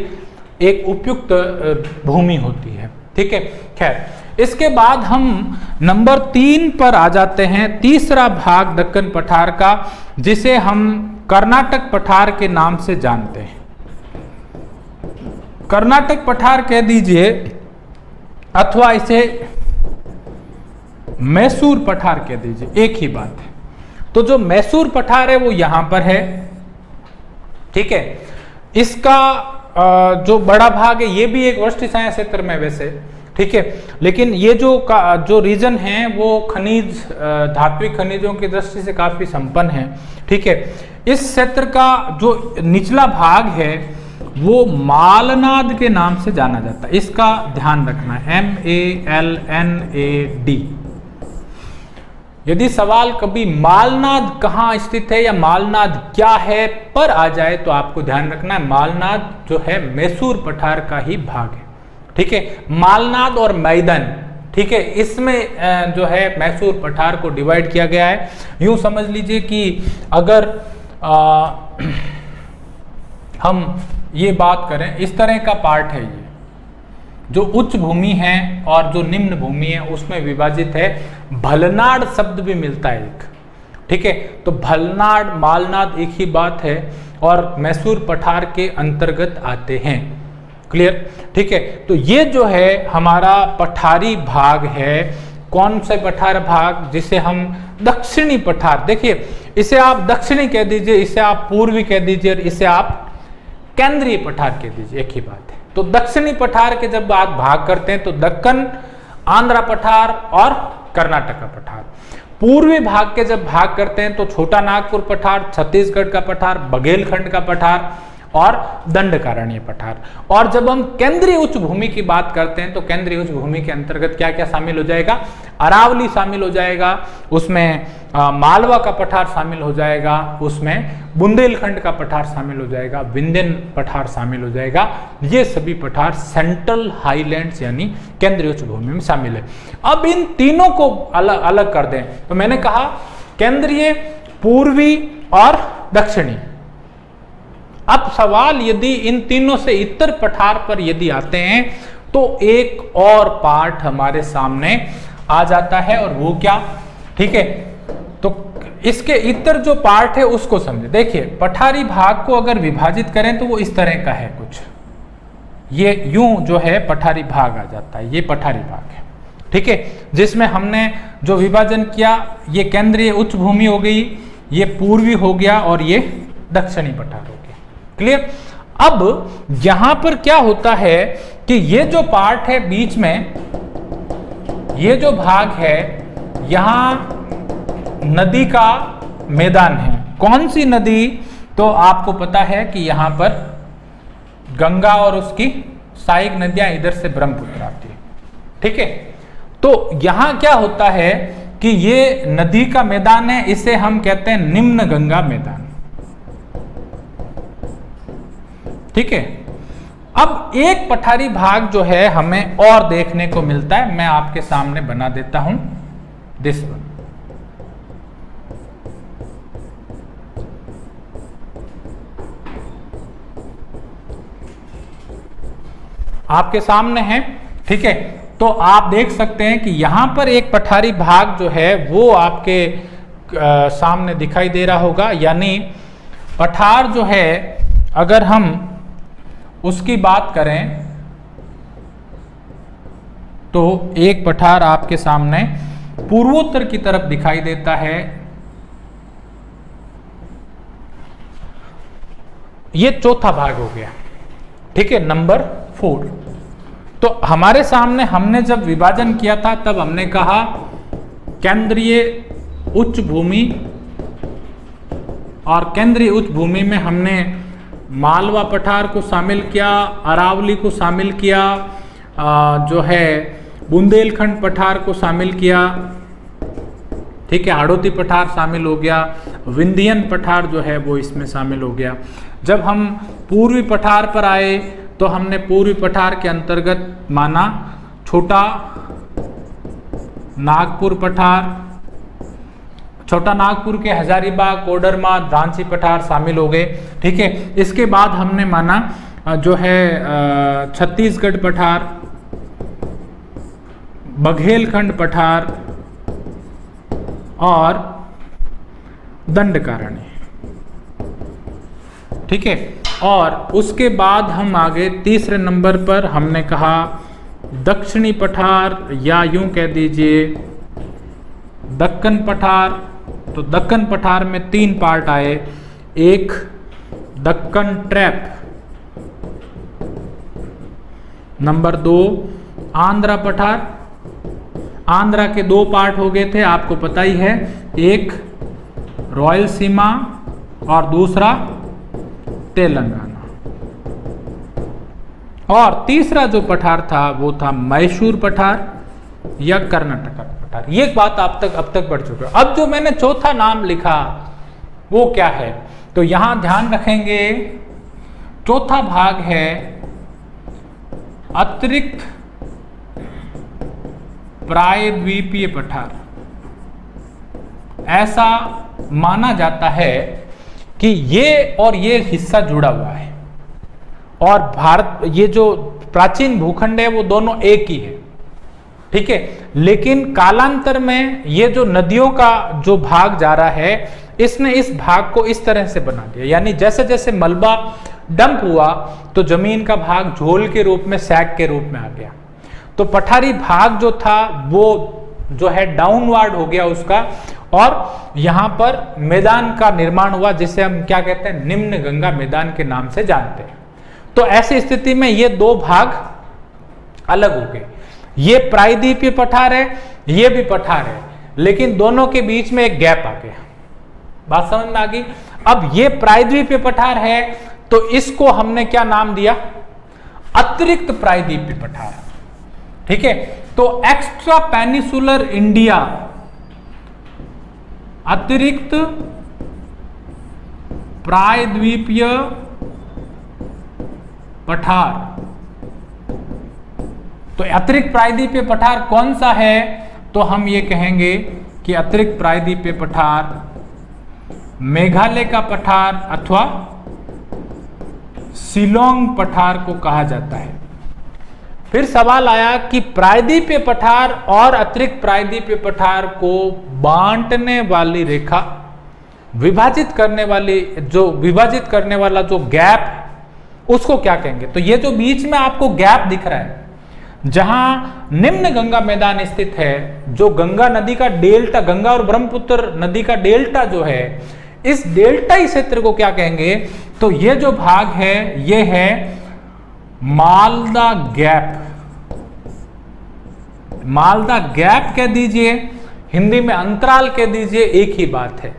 एक उपयुक्त भूमि होती है, ठीक है। खैर, इसके बाद हम नंबर 3 पर आ जाते हैं, तीसरा भाग दक्कन पठार का, जिसे हम कर्नाटक पठार के नाम से जानते हैं। कर्नाटक पठार कह दीजिए अथवा इसे मैसूर पठार कह दीजिए, एक ही बात है। तो जो मैसूर पठार है वो यहां पर है, ठीक है। इसका जो बड़ा भाग है ये भी एक वृष्टि छाया क्षेत्र में वैसे, ठीक है, लेकिन ये जो रीजन है वो खनिज, धात्विक खनिजों की दृष्टि से काफी संपन्न है, ठीक है। इस क्षेत्र का जो निचला भाग है वो मालनाद के नाम से जाना जाता है, इसका ध्यान रखना है, MALNAD। यदि सवाल कभी मालनाद कहाँ स्थित है या मालनाद क्या है पर आ जाए तो आपको ध्यान रखना है मालनाद जो है मैसूर पठार का ही भाग है, ठीक है। मालनाद और मैदान, ठीक है, इसमें जो है मैसूर पठार को डिवाइड किया गया है। यूं समझ लीजिए कि अगर हम ये बात करें, इस तरह का पार्ट है, ये जो उच्च भूमि है और जो निम्न भूमि है उसमें विभाजित है। भलनाड शब्द भी मिलता है एक, ठीक है। तो भलनाड मालनाद एक ही बात है और मैसूर पठार के अंतर्गत आते हैं, क्लियर, ठीक है। तो ये जो है हमारा पठारी भाग है। कौन से पठार भाग, जिसे हम दक्षिणी पठार, देखिए इसे आप दक्षिणी कह दीजिए, इसे आप पूर्वी कह दीजिए और इसे आप केंद्रीय पठार कह दीजिए, एक ही बात है। तो दक्षिणी पठार के जब आप भाग करते हैं तो दक्कन, आंध्रा पठार और कर्नाटका पठार। पूर्वी भाग के जब भाग करते हैं तो छोटा नागपुर पठार, छत्तीसगढ़ का पठार, बघेलखंड का पठार और दंडकारण्य पठार। और जब हम केंद्रीय उच्च भूमि की बात करते हैं तो केंद्रीय उच्च भूमि के अंतर्गत क्या क्या शामिल हो जाएगा, अरावली शामिल हो जाएगा, उसमें मालवा का पठार शामिल हो जाएगा, उसमें बुंदेलखंड का पठार शामिल हो जाएगा, विंध्यन पठार शामिल हो जाएगा। ये सभी पठार सेंट्रल हाईलैंड्स यानी केंद्रीय उच्च भूमि में शामिल है। अब इन तीनों को अलग अलग कर दें तो मैंने कहा केंद्रीय, पूर्वी और दक्षिणी। अब सवाल यदि इन तीनों से इतर पठार पर यदि आते हैं तो एक और पार्ट हमारे सामने आ जाता है और वो क्या, ठीक है। तो इसके इतर जो पार्ट है उसको समझे। देखिए पठारी भाग को अगर विभाजित करें तो वो इस तरह का है कुछ, ये यूं जो है पठारी भाग आ जाता है, ये पठारी भाग है, ठीक है, जिसमें हमने जो विभाजन किया ये केंद्रीय उच्च भूमि हो गई, ये पूर्वी हो गया और ये दक्षिणी पठार हो गया, क्लियर। अब यहां पर क्या होता है कि ये जो पार्ट है बीच में, ये जो भाग है, यहां नदी का मैदान है। कौन सी नदी, तो आपको पता है कि यहां पर गंगा और उसकी सहायक नदियां इधर से ब्रह्मपुत्र आती है। ठीक है, तो यहां क्या होता है कि ये नदी का मैदान है, इसे हम कहते हैं निम्न गंगा मैदान। ठीक है, अब एक पठारी भाग जो है हमें और देखने को मिलता है, मैं आपके सामने बना देता हूं दिस वन। आपके सामने है। ठीक है, तो आप देख सकते हैं कि यहां पर एक पठारी भाग जो है वो आपके सामने दिखाई दे रहा होगा। यानी पठार जो है अगर हम उसकी बात करें तो एक पठार आपके सामने पूर्वोत्तर की तरफ दिखाई देता है। ये चौथा भाग हो गया। ठीक है, नंबर 4। तो हमारे सामने हमने जब विभाजन किया था तब हमने कहा केंद्रीय उच्च भूमि, और केंद्रीय उच्च भूमि में हमने मालवा पठार को शामिल किया, अरावली को शामिल किया, जो है बुंदेलखंड पठार को शामिल किया। ठीक है, हाड़ौती पठार शामिल हो गया, विंध्यन पठार जो है वो इसमें शामिल हो गया। जब हम पूर्वी पठार पर आए तो हमने पूर्वी पठार के अंतर्गत माना छोटा नागपुर पठार, छोटा नागपुर के हजारीबाग, कोडरमा, रांची पठार शामिल हो गए। ठीक है, इसके बाद हमने माना जो है छत्तीसगढ़ पठार, बघेलखंड पठार और दंडकारण्य। ठीक है, और उसके बाद हम आगे तीसरे नंबर पर हमने कहा दक्षिणी पठार, या यूं कह दीजिए दक्कन पठार। तो दक्कन पठार में 3 पार्ट आए। एक दक्कन ट्रैप, नंबर 2 आंध्रा पठार। आंध्रा के 2 पार्ट हो गए थे, आपको पता ही है, एक रॉयल सीमा और दूसरा तेलंगाना। और तीसरा जो पठार था वो था मैसूर पठार या कर्नाटक पठार। ये बात अब तक बढ़ चुका है। अब जो मैंने चौथा नाम लिखा वो क्या है, तो यहां ध्यान रखेंगे चौथा भाग है अतिरिक्त प्रायद्वीपीय पठार। ऐसा माना जाता है कि ये और ये हिस्सा जुड़ा हुआ है, और भारत, ये जो प्राचीन भूखंड है वो दोनों एक ही है। ठीक है, लेकिन कालांतर में ये जो नदियों का जो भाग जा रहा है, इसने इस भाग को इस तरह से बना दिया। यानी जैसे जैसे मलबा डंप हुआ तो जमीन का भाग झोल के रूप में, सैग के रूप में आ गया। तो पठारी भाग जो था वो जो है डाउनवर्ड हो गया उसका, और यहां पर मैदान का निर्माण हुआ जिसे हम क्या कहते हैं, निम्न गंगा मैदान के नाम से जानते हैं। तो ऐसी स्थिति में ये 2 भाग अलग हो गए। ये प्रायद्वीपीय पठार है, ये भी पठार है, लेकिन दोनों के बीच में एक गैप आ गया। बात समझ में आ गई? अब ये प्रायद्वीपीय पठार है तो इसको हमने क्या नाम दिया, अतिरिक्त प्रायद्वीपीय पठार। ठीक है, तो एक्स्ट्रा पेनिसुलर इंडिया, अतिरिक्त प्रायद्वीपीय पठार। तो अतिरिक्त प्रायद्वीपीय पठार कौन सा है, तो हम ये कहेंगे कि अतिरिक्त प्रायद्वीपीय पठार मेघालय का पठार अथवा शिलोंग पठार को कहा जाता है। फिर सवाल आया कि प्रायद्वीपीय पठार और अतिरिक्त प्रायद्वीपीय पठार को बांटने वाली रेखा, विभाजित करने वाला जो गैप है उसको क्या कहेंगे। तो ये जो बीच में आपको गैप दिख रहा है, जहां निम्न गंगा मैदान स्थित है, जो गंगा नदी का डेल्टा, गंगा और ब्रह्मपुत्र नदी का डेल्टा जो है, इस डेल्टाई क्षेत्र को क्या कहेंगे, तो ये जो भाग है ये है मालदा गैप। मालदा गैप कह दीजिए, हिंदी में अंतराल कह दीजिए, एक ही बात है।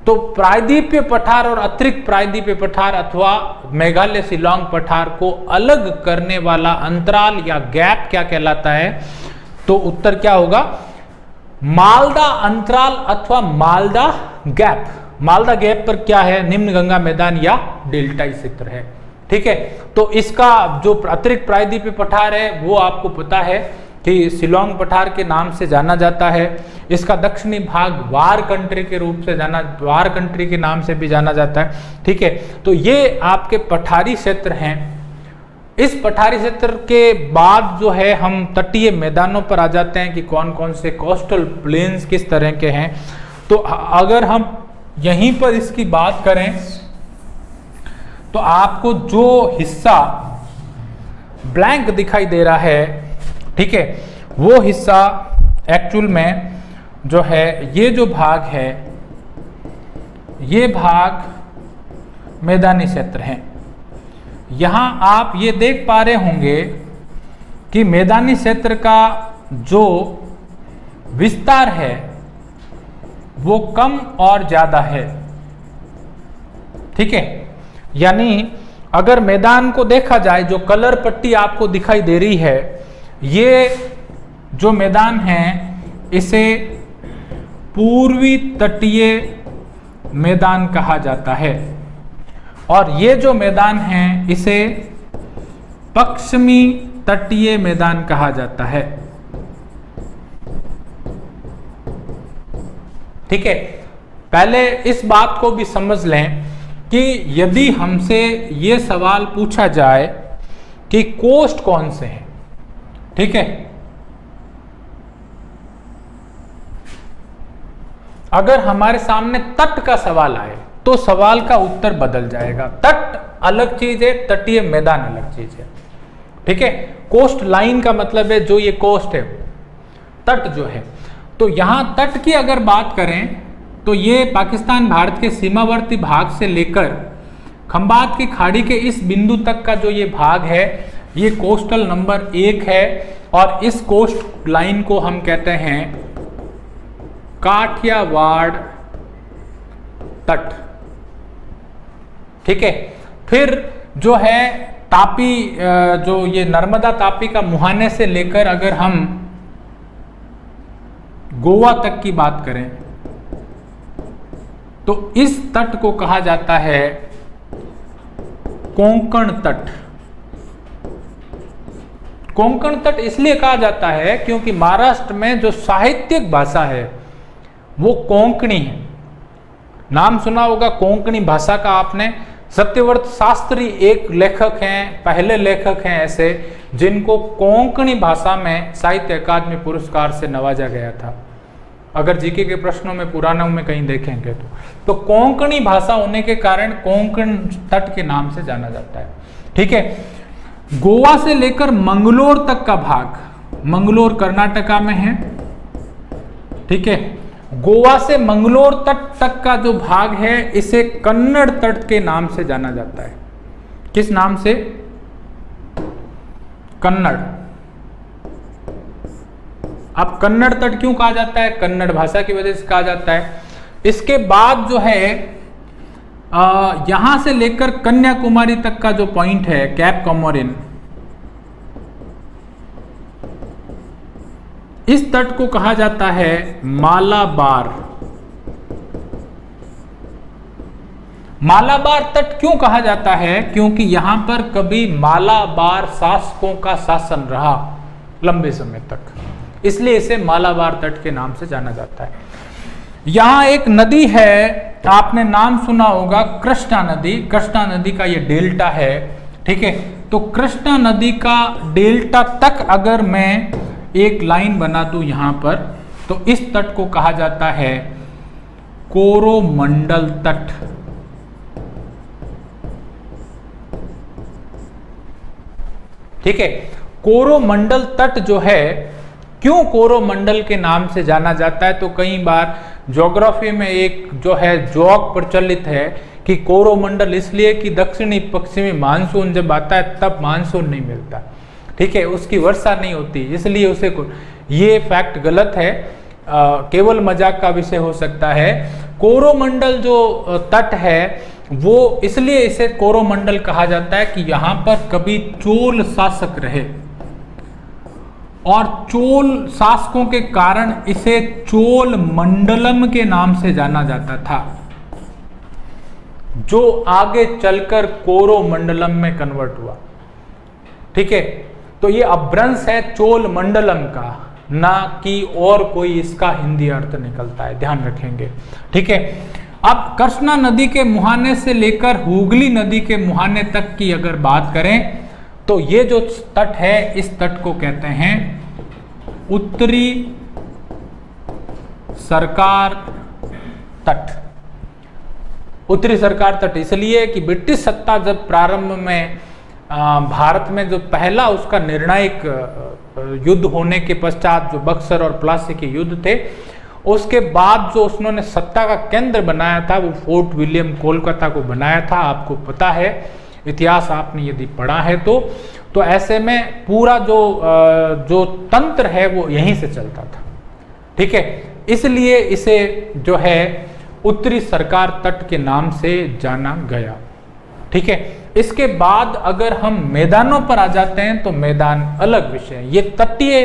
तो प्रायद्वीपीय पठार और अतिरिक्त प्रायद्वीपीय पठार अथवा मेघालय शिलांग पठार को अलग करने वाला अंतराल या गैप क्या कहलाता है? तो उत्तर क्या होगा? मालदा अंतराल अथवा मालदा गैप। मालदा गैप पर क्या है? निम्न गंगा मैदान या डेल्टाई क्षेत्र है। ठीक है, तो इसका जो अतिरिक्त प्रायद्वीपीय पठार है वो आपको पता है कि शिलांग पठार के नाम से जाना जाता है। इसका दक्षिणी भाग वार कंट्री के रूप से वार कंट्री के नाम से भी जाना जाता है। ठीक है, तो ये आपके पठारी क्षेत्र हैं। इस पठारी क्षेत्र के बाद जो है हम तटीय मैदानों पर आ जाते हैं कि कौन कौन से कोस्टल प्लेन्स किस तरह के हैं। तो अगर हम यहीं पर इसकी बात करें तो आपको जो हिस्सा ब्लैंक दिखाई दे रहा है, ठीक है, वो हिस्सा एक्चुअल में जो है ये जो भाग है ये भाग मैदानी क्षेत्र है। यहां आप ये देख पा रहे होंगे कि मैदानी क्षेत्र का जो विस्तार है वो कम और ज्यादा है। ठीक है, यानी अगर मैदान को देखा जाए, जो कलर पट्टी आपको दिखाई दे रही है, ये जो मैदान है इसे पूर्वी तटीय मैदान कहा जाता है और ये जो मैदान है इसे पश्चिमी तटीय मैदान कहा जाता है। ठीक है, पहले इस बात को भी समझ लें कि यदि हमसे ये सवाल पूछा जाए कि कोस्ट कौन से हैं, ठीक है, अगर हमारे सामने तट का सवाल आए तो सवाल का उत्तर बदल जाएगा। तट अलग चीज है, तटीय मैदान अलग चीज है। ठीक है, कोस्ट लाइन का मतलब है जो ये कोस्ट है, तट जो है। तो यहां तट की अगर बात करें तो ये पाकिस्तान भारत के सीमावर्ती भाग से लेकर खंबात की खाड़ी के इस बिंदु तक का जो ये भाग है ये कोस्टल नंबर 1 है और इस कोस्ट लाइन को हम कहते हैं काठियावाड़ तट। ठीक है, फिर जो है तापी, जो ये नर्मदा तापी का मुहाने से लेकर अगर हम गोवा तक की बात करें तो इस तट को कहा जाता है कोंकण तट। कोंकण तट इसलिए कहा जाता है क्योंकि महाराष्ट्र में जो साहित्यिक भाषा है वो कोंकणी है। नाम सुना होगा कोंकणी भाषा का आपने। सत्यव्रत शास्त्री एक लेखक हैं, पहले लेखक हैं ऐसे जिनको कोंकणी भाषा में साहित्य अकादमी पुरस्कार से नवाजा गया था। अगर जीके के प्रश्नों में पुराणों में कहीं देखेंगे तो कोंकणी भाषा होने के कारण कोंकण तट के नाम से जाना जाता है। ठीक है, गोवा से लेकर मंगलोर तक का भाग, मंगलोर कर्नाटका में है। ठीक है, गोवा से मंगलोर तट तक का जो भाग है इसे कन्नड़ तट के नाम से जाना जाता है। किस नाम से? कन्नड़। अब कन्नड़ तट क्यों कहा जाता है? कन्नड़ भाषा की वजह से कहा जाता है। इसके बाद जो है यहां से लेकर कन्याकुमारी तक का जो पॉइंट है कैप कॉमोरिन, इस तट को कहा जाता है मालाबार। मालाबार तट क्यों कहा जाता है? क्योंकि यहां पर कभी मालाबार शासकों का शासन रहा लंबे समय तक, इसलिए इसे मालाबार तट के नाम से जाना जाता है। यहां एक नदी है, आपने नाम सुना होगा कृष्णा नदी। कृष्णा नदी का ये डेल्टा है। ठीक है, तो कृष्णा नदी का डेल्टा तक अगर मैं एक लाइन बना दूं यहां पर, तो इस तट को कहा जाता है कोरोमंडल तट। ठीक है, कोरोमंडल तट जो है, क्यों कोरोमंडल के नाम से जाना जाता है? तो कई बार ज्योग्राफी में एक जो है जोक प्रचलित है कि कोरोमंडल इसलिए कि दक्षिणी पश्चिमी मानसून जब आता है तब मानसून नहीं मिलता। ठीक है, उसकी वर्षा नहीं होती, इसलिए उसे ये फैक्ट गलत है। केवल मजाक का विषय हो सकता है। कोरोमंडल जो तट है वो इसलिए इसे कोरोमंडल कहा जाता है कि यहाँ पर कभी चोल शासक रहे और चोल शासकों के कारण इसे चोल मंडलम के नाम से जाना जाता था, जो आगे चलकर कोरोमंडलम में कन्वर्ट हुआ। ठीक है, तो ये अपभ्रंश है चोल मंडलम का, ना कि और कोई इसका हिंदी अर्थ निकलता है, ध्यान रखेंगे। ठीक है, अब कृष्णा नदी के मुहाने से लेकर हुगली नदी के मुहाने तक की अगर बात करें तो ये जो तट है इस तट को कहते हैं उत्तरी सरकार तट। उत्तरी सरकार तट इसलिए कि ब्रिटिश सत्ता जब प्रारंभ में भारत में जो पहला उसका निर्णायक युद्ध होने के पश्चात जो बक्सर और प्लासी के युद्ध थे, उसके बाद जो उन्होंने सत्ता का केंद्र बनाया था वो फोर्ट विलियम कोलकाता को बनाया था। आपको पता है, इतिहास आपने यदि पढ़ा है तो ऐसे में पूरा जो तंत्र है वो यहीं से चलता था। ठीक है, इसलिए इसे जो है उत्तरी सरकार तट के नाम से जाना गया। ठीक है, इसके बाद अगर हम मैदानों पर आ जाते हैं तो मैदान अलग विषय है। ये तटीय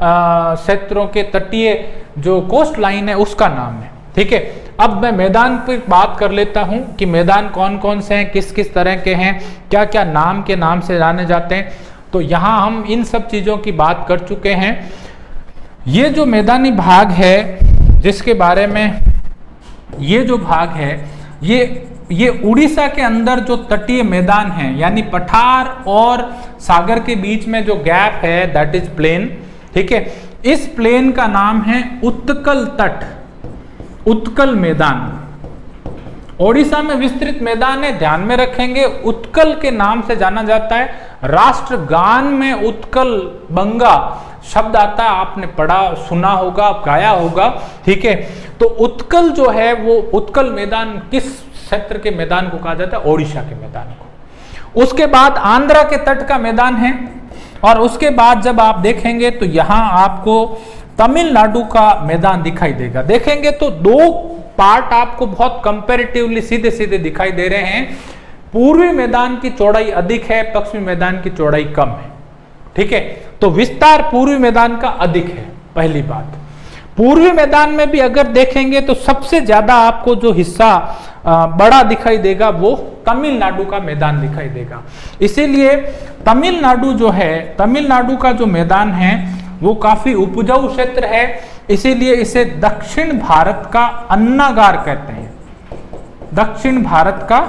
क्षेत्रों के तटीय जो कोस्ट लाइन है उसका नाम है। ठीक है, अब मैं मैदान पर बात कर लेता हूं कि मैदान कौन कौन से हैं, किस किस तरह के हैं, क्या क्या नाम के नाम से जाने जाते हैं। तो यहां हम इन सब चीजों की बात कर चुके हैं। ये जो मैदानी भाग है जिसके बारे में ये जो भाग है ये उड़ीसा के अंदर जो तटीय मैदान है, यानी पठार और सागर के बीच में जो गैप है दैट इज प्लेन। ठीक है, इस प्लेन का नाम है उत्कल तट, उत्कल मैदान। ओडिशा में विस्तृत मैदान है, ध्यान में रखेंगे, उत्कल के नाम से जाना जाता है। राष्ट्रगान में उत्कल बंगा शब्द आता है, आपने पढ़ा सुना होगा, गाया होगा। ठीक है, तो उत्कल जो है वो उत्कल मैदान किस क्षेत्र के मैदान को कहा जाता है? ओडिशा के मैदान को। उसके बाद आंध्रा के तट का मैदान है और उसके बाद जब आप देखेंगे तो यहां आपको तमिलनाडु का मैदान दिखाई देगा। देखेंगे तो दो पार्ट आपको बहुत कंपैरेटिवली सीधे सीधे दिखाई दे रहे हैं। पूर्वी मैदान की चौड़ाई अधिक है, पश्चिमी मैदान की चौड़ाई कम है। ठीक है, तो विस्तार पूर्वी मैदान का अधिक है, पहली बात। पूर्वी मैदान में भी अगर देखेंगे तो सबसे ज्यादा आपको जो हिस्सा बड़ा दिखाई देगा वो तमिलनाडु का मैदान दिखाई देगा। इसीलिए तमिलनाडु जो है, तमिलनाडु का जो मैदान है वो काफी उपजाऊ क्षेत्र है, इसीलिए इसे दक्षिण भारत का अन्नागार कहते हैं। दक्षिण भारत का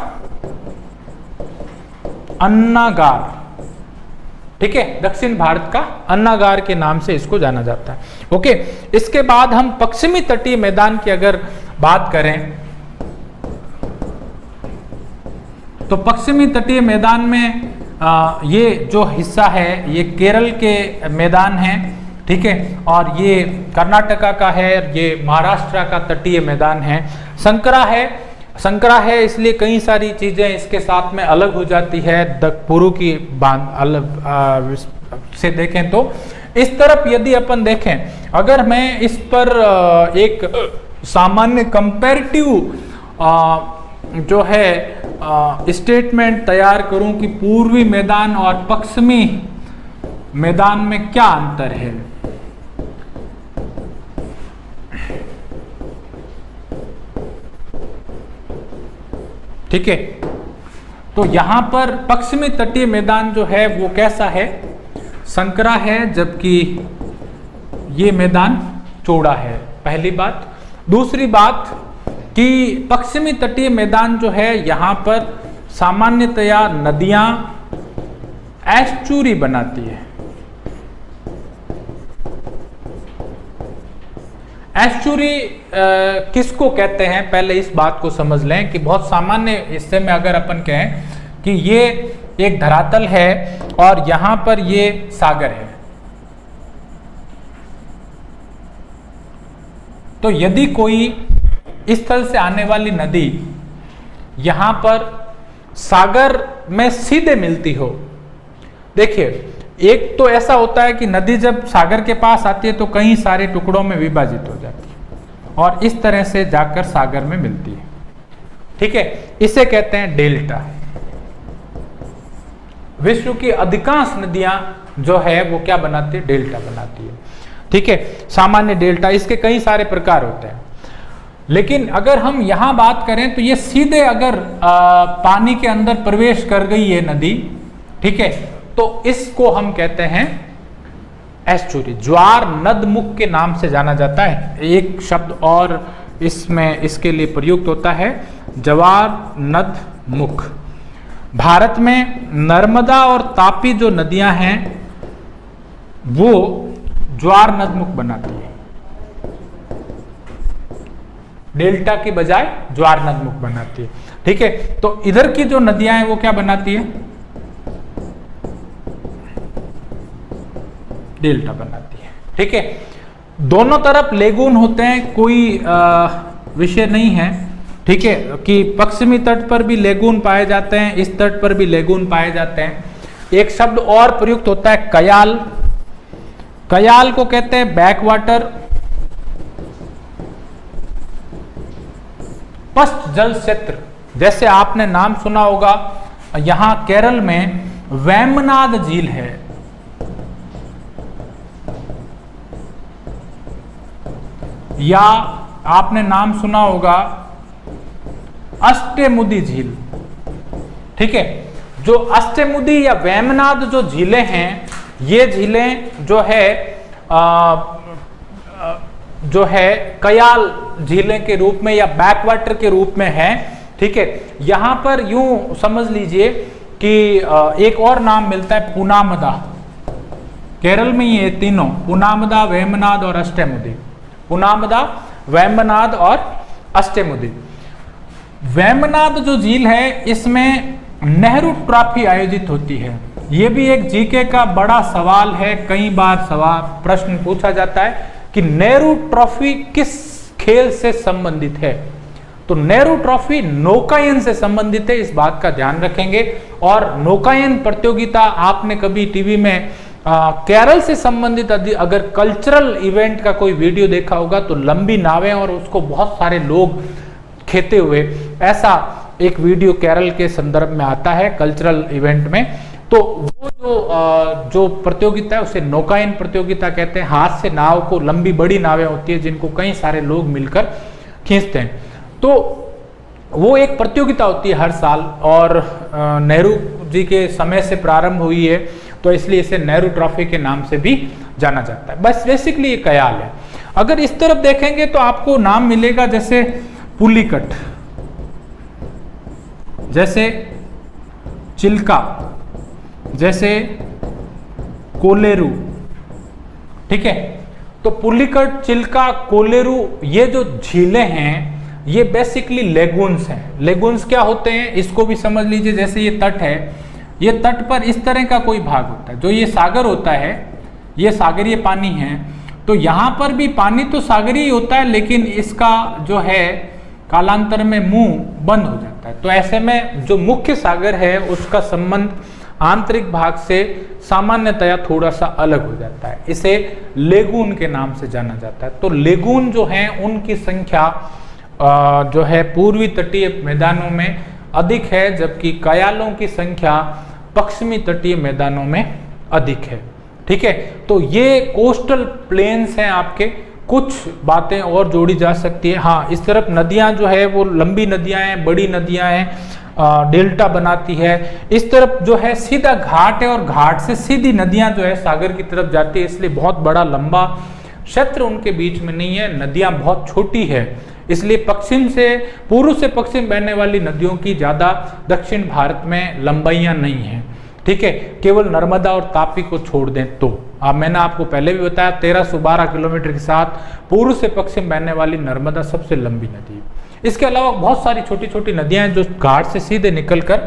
अन्नागार, ठीक है, दक्षिण भारत का अन्नागार के नाम से इसको जाना जाता है। ओके, इसके बाद हम पश्चिमी तटीय मैदान की अगर बात करें तो पश्चिमी तटीय मैदान में ये जो हिस्सा है ये केरल के मैदान है। ठीक है, और ये कर्नाटका का है, ये महाराष्ट्र का तटीय मैदान है। संकरा है इसलिए कई सारी चीजें इसके साथ में अलग हो जाती है। पूर्व की बात अलग से देखें तो इस तरफ यदि अपन देखें, अगर मैं इस पर एक सामान्य कंपैरेटिव जो है स्टेटमेंट तैयार करूं कि पूर्वी मैदान और पश्चिमी मैदान में क्या अंतर है, ठीक है, तो यहां पर पश्चिमी तटीय मैदान जो है वो कैसा है? संकरा है, जबकि ये मैदान चौड़ा है, पहली बात। दूसरी बात कि पश्चिमी तटीय मैदान जो है यहां पर सामान्यतया नदियां एस्चुरी बनाती है। एस्चुरी किसको कहते हैं, पहले इस बात को समझ लें कि बहुत सामान्य हिस्से में अगर अपन कहें कि ये एक धरातल है और यहां पर ये सागर है, तो यदि कोई इस स्थल से आने वाली नदी यहां पर सागर में सीधे मिलती हो, देखिए एक तो ऐसा होता है कि नदी जब सागर के पास आती है तो कई सारे टुकड़ों में विभाजित हो जाती है और इस तरह से जाकर सागर में मिलती है। ठीक है, इसे कहते हैं डेल्टा। विश्व की अधिकांश नदियां जो है वो क्या बनाती है, डेल्टा बनाती है। ठीक है, सामान्य डेल्टा, इसके कई सारे प्रकार होते हैं। लेकिन अगर हम यहां बात करें तो ये सीधे अगर पानी के अंदर प्रवेश कर गई है नदी, ठीक है, तो इसको हम कहते हैं एस्चुरी, ज्वार नदमुख के नाम से जाना जाता है। एक शब्द और इसमें इसके लिए प्रयुक्त होता है, ज्वार नदमुख। भारत में नर्मदा और तापी जो नदियां हैं वो ज्वार नदमुख बनाती है, डेल्टा की बजाय ज्वार नदमुख बनाती है। ठीक है, तो इधर की जो नदियां हैं वो क्या बनाती है, डेल्टा बनाती है। ठीक है, दोनों तरफ लेगून होते हैं, कोई विषय नहीं है। ठीक है, कि पश्चिमी तट पर भी लेगून पाए जाते हैं, इस तट पर भी लेगून पाए जाते हैं। एक शब्द और प्रयुक्त होता है कयाल। कयाल को कहते हैं बैक वाटर, पश्च जल क्षेत्र। जैसे आपने नाम सुना होगा, यहां केरल में वेम्बनाड झील है, या आपने नाम सुना होगा अष्टमुदी झील। ठीक है, जो अष्टमुदी या वेम्बनाड जो झीलें हैं, ये झीलें जो है कयाल झीलें के रूप में या बैकवाटर के रूप में है। ठीक है, यहां पर यूं समझ लीजिए कि एक और नाम मिलता है पुनामदा। केरल में ये तीनों, पुनामदा, वेम्बनाड और अष्टमुदी, पुनामदा, वेम्बनाड और अष्टमुदी। वेम्बनाड जो झील है, इसमें नेहरू ट्रॉफी आयोजित होती है। यह भी एक जीके का बड़ा सवाल है, कई बार प्रश्न पूछा जाता है कि नेहरू ट्रॉफी किस खेल से संबंधित है। तो नेहरू ट्रॉफी नौकायन से संबंधित है, इस बात का ध्यान रखेंगे। और नौकायन प्रतियोगिता आपने कभी टीवी में केरल से संबंधित अगर कल्चरल इवेंट का कोई वीडियो देखा होगा तो लंबी नावें और उसको बहुत सारे लोग खेते हुए, ऐसा एक वीडियो केरल के संदर्भ में आता है कल्चरल इवेंट में। तो वो जो प्रतियोगिता है उसे नौकायन प्रतियोगिता कहते हैं। हाथ से नाव को, लंबी बड़ी नावें होती है जिनको कई सारे लोग मिलकर खींचते हैं, तो वो एक प्रतियोगिता होती है हर साल, और नेहरू जी के समय से प्रारंभ हुई है, तो इसलिए इसे नेहरू ट्रॉफी के नाम से भी जाना जाता है। बस बेसिकली ये कयाल है। अगर इस तरफ देखेंगे तो आपको नाम मिलेगा जैसे पुलिकट, जैसे चिल्का, जैसे कोलेरू। ठीक है, तो पुलिकट, चिल्का, कोलेरू, ये जो झीलें हैं ये बेसिकली लेगून्स हैं। लेगून्स क्या होते हैं, इसको भी समझ लीजिए। जैसे ये तट है, ये तट पर इस तरह का कोई भाग होता है, जो ये सागर होता है, ये सागरीय पानी है, तो यहां पर भी पानी तो सागरीय होता है, लेकिन इसका जो है कालांतर में मुंह बंद हो जाता है। तो ऐसे में जो मुख्य सागर है उसका संबंध आंतरिक भाग से सामान्यतया थोड़ा सा अलग हो जाता है, इसे लेगून के नाम से जाना जाता है। तो लेगून जो हैं उनकी संख्या जो है पूर्वी तटीय मैदानों में अधिक है, जबकि कयालों की संख्या पश्चिमी तटीय मैदानों में अधिक है। ठीक है, तो ये कोस्टल प्लेन्स हैं आपके। कुछ बातें और जोड़ी जा सकती है। हाँ, इस तरफ नदियां जो है वो लंबी नदियां हैं, बड़ी नदियां हैं, डेल्टा बनाती है। इस तरफ जो है सीधा घाट है और घाट से सीधी नदियां जो है सागर की तरफ जाती है, इसलिए बहुत बड़ा लंबा क्षेत्र उनके बीच में नहीं है। नदियां बहुत छोटी है, इसलिए पूर्व से पश्चिम बहने वाली नदियों की ज्यादा दक्षिण भारत में लंबाइयां नहीं है। ठीक है, केवल नर्मदा और तापी को छोड़ दें तो। अब मैंने आपको पहले भी बताया 1312 किलोमीटर के साथ पूर्व से पश्चिम बहने वाली नर्मदा सबसे लंबी नदी है। इसके अलावा बहुत सारी छोटी छोटी नदियां हैं जो घाट से सीधे निकलकर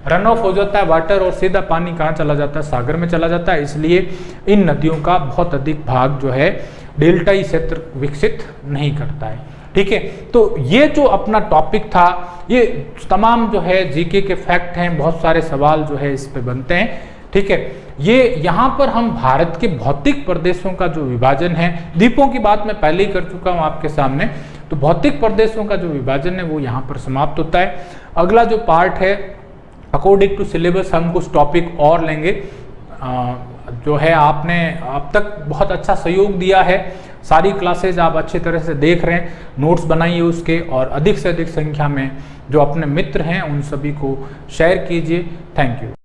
रन ऑफ हो जाता है वाटर, और सीधा पानी कहाँ चला जाता है, सागर में चला जाता है। इसलिए इन नदियों का बहुत अधिक भाग जो है डेल्टाई क्षेत्र विकसित नहीं करता है। ठीक है, तो ये जो अपना टॉपिक था, ये तमाम जो है जीके के फैक्ट हैं, बहुत सारे सवाल जो है इस पे बनते हैं। ठीक है। ये यहाँ पर हम भारत के भौतिक प्रदेशों का जो विभाजन है, द्वीपों की बात मैं पहले ही कर चुका हूँ आपके सामने, तो भौतिक प्रदेशों का जो विभाजन है वो यहाँ पर समाप्त होता है। अगला जो पार्ट है अकॉर्डिंग टू सिलेबस हम कुछ टॉपिक और लेंगे। जो है आपने अब तक बहुत अच्छा सहयोग दिया है, सारी क्लासेज आप अच्छी तरह से देख रहे हैं, नोट्स बनाइए उसके, और अधिक से अधिक संख्या में जो अपने मित्र हैं उन सभी को शेयर कीजिए। Thank you.